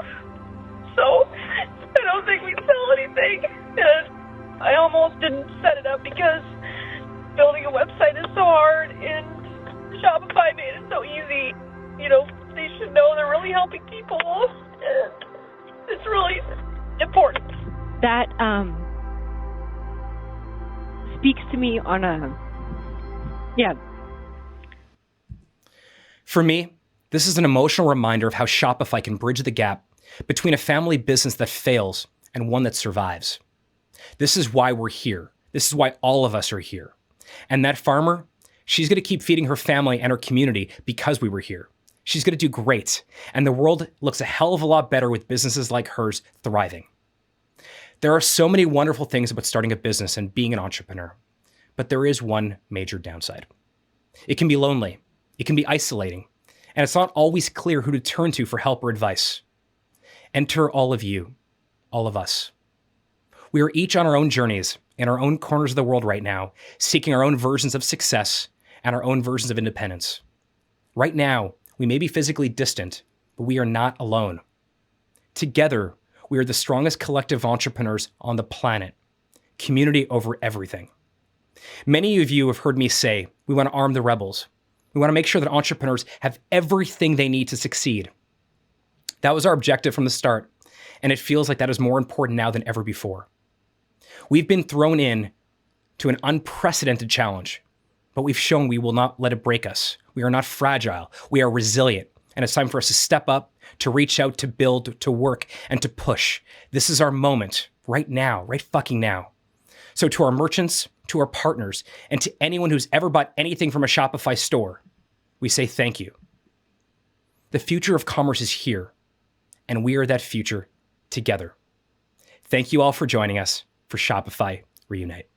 So I don't think we'd sell anything. And I almost didn't set it up because building a website is so hard and Shopify made it so easy. You know, they should know they're really helping people. And it's really important. That speaks to me on For me, this is an emotional reminder of how Shopify can bridge the gap between a family business that fails and one that survives. This is why we're here. This is why all of us are here. And that farmer, she's going to keep feeding her family and her community because we were here. She's going to do great. And the world looks a hell of a lot better with businesses like hers thriving. There are so many wonderful things about starting a business and being an entrepreneur, but there is one major downside. It can be lonely. It can be isolating. And it's not always clear who to turn to for help or advice. Enter all of you, all of us. We are each on our own journeys in our own corners of the world right now, seeking our own versions of success and our own versions of independence. Right now, we may be physically distant, but we are not alone. Together, we are the strongest collective entrepreneurs on the planet. Community over everything. Many of you have heard me say, we want to arm the rebels. We want to make sure that entrepreneurs have everything they need to succeed. That was our objective from the start, and it feels like that is more important now than ever before. We've been thrown in to an unprecedented challenge, but we've shown we will not let it break us. We are not fragile. We are resilient, and it's time for us to step up, to reach out, to build, to work, and to push. This is our moment, right now, right fucking now. So to our merchants, to our partners, and to anyone who's ever bought anything from a Shopify store, we say thank you. The future of commerce is here, and we are that future together. Thank you all for joining us for Shopify Reunite.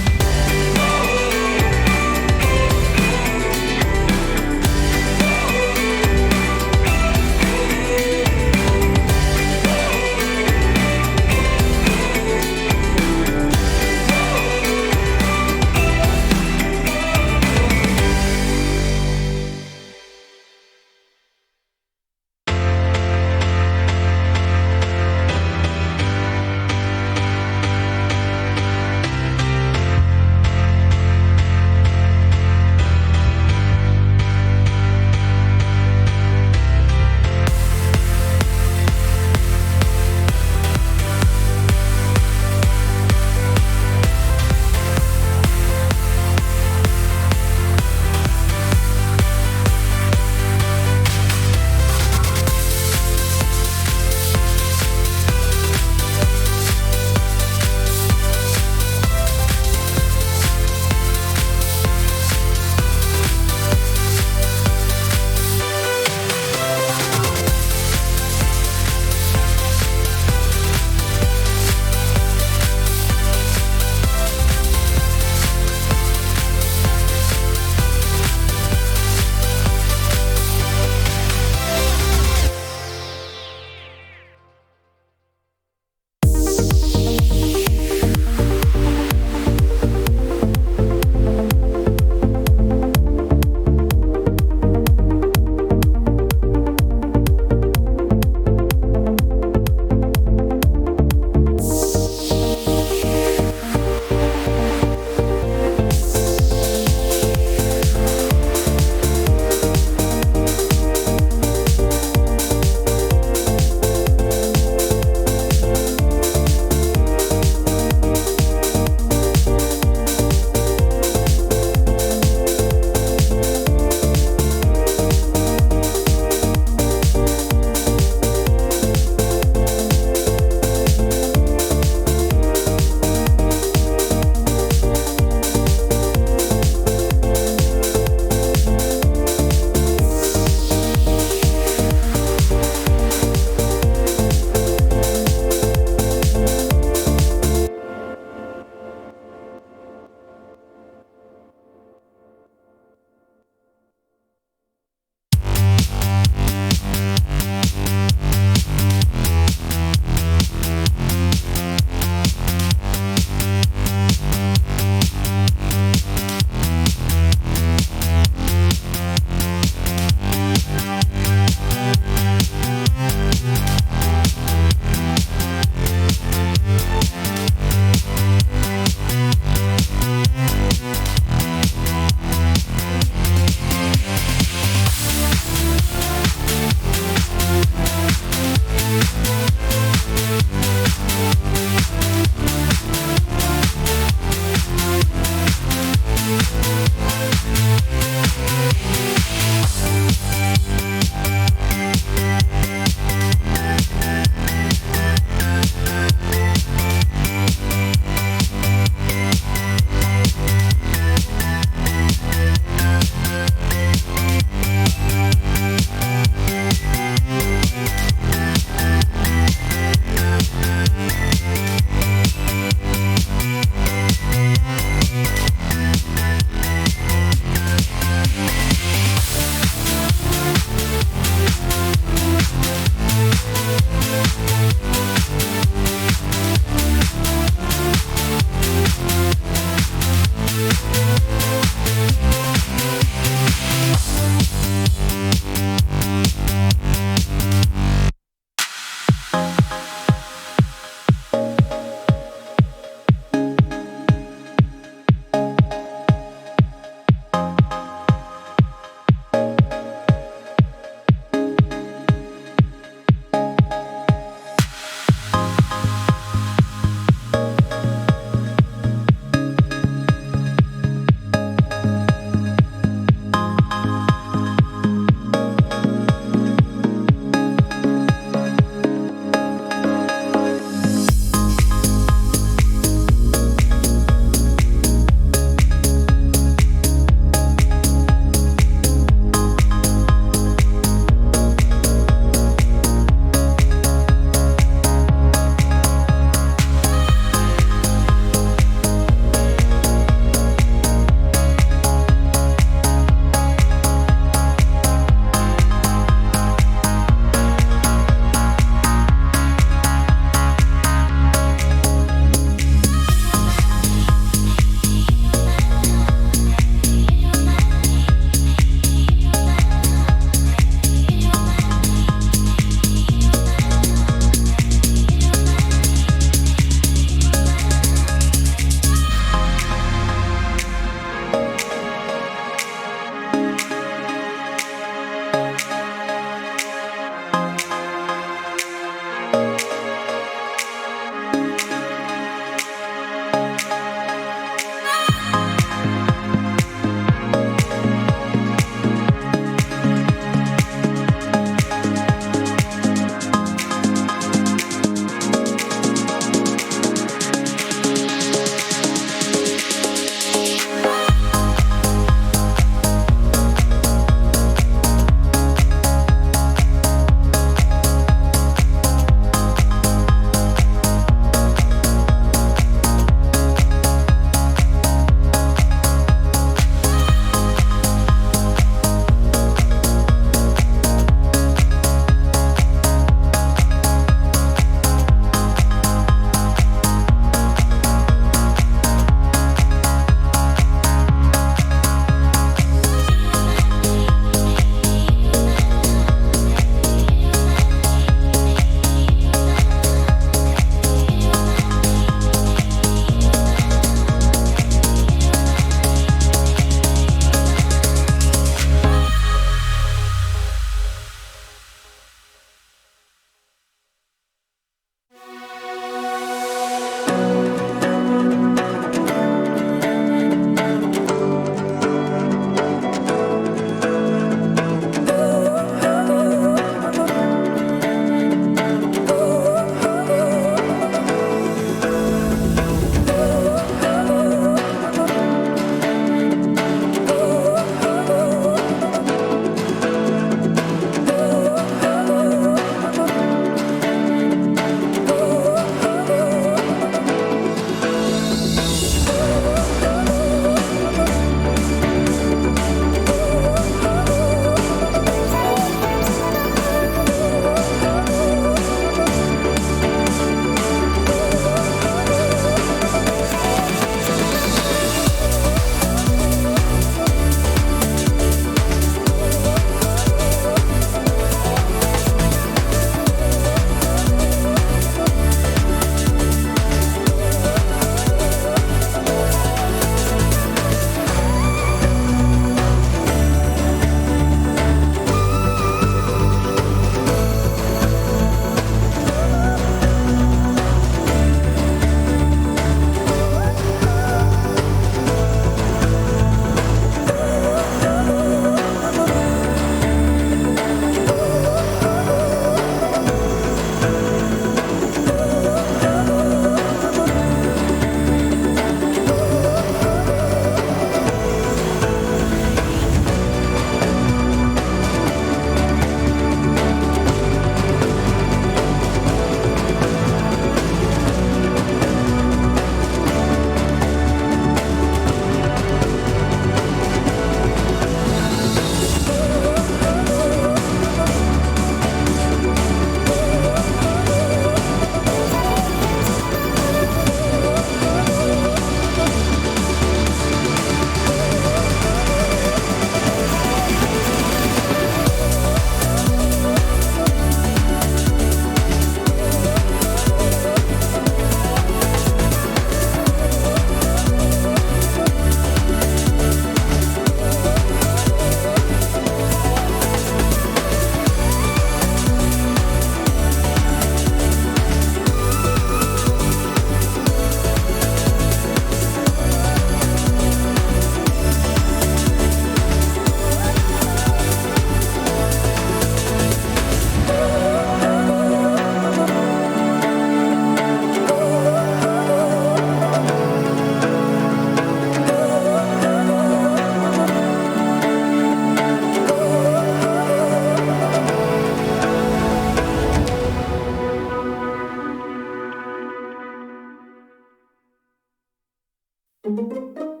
you.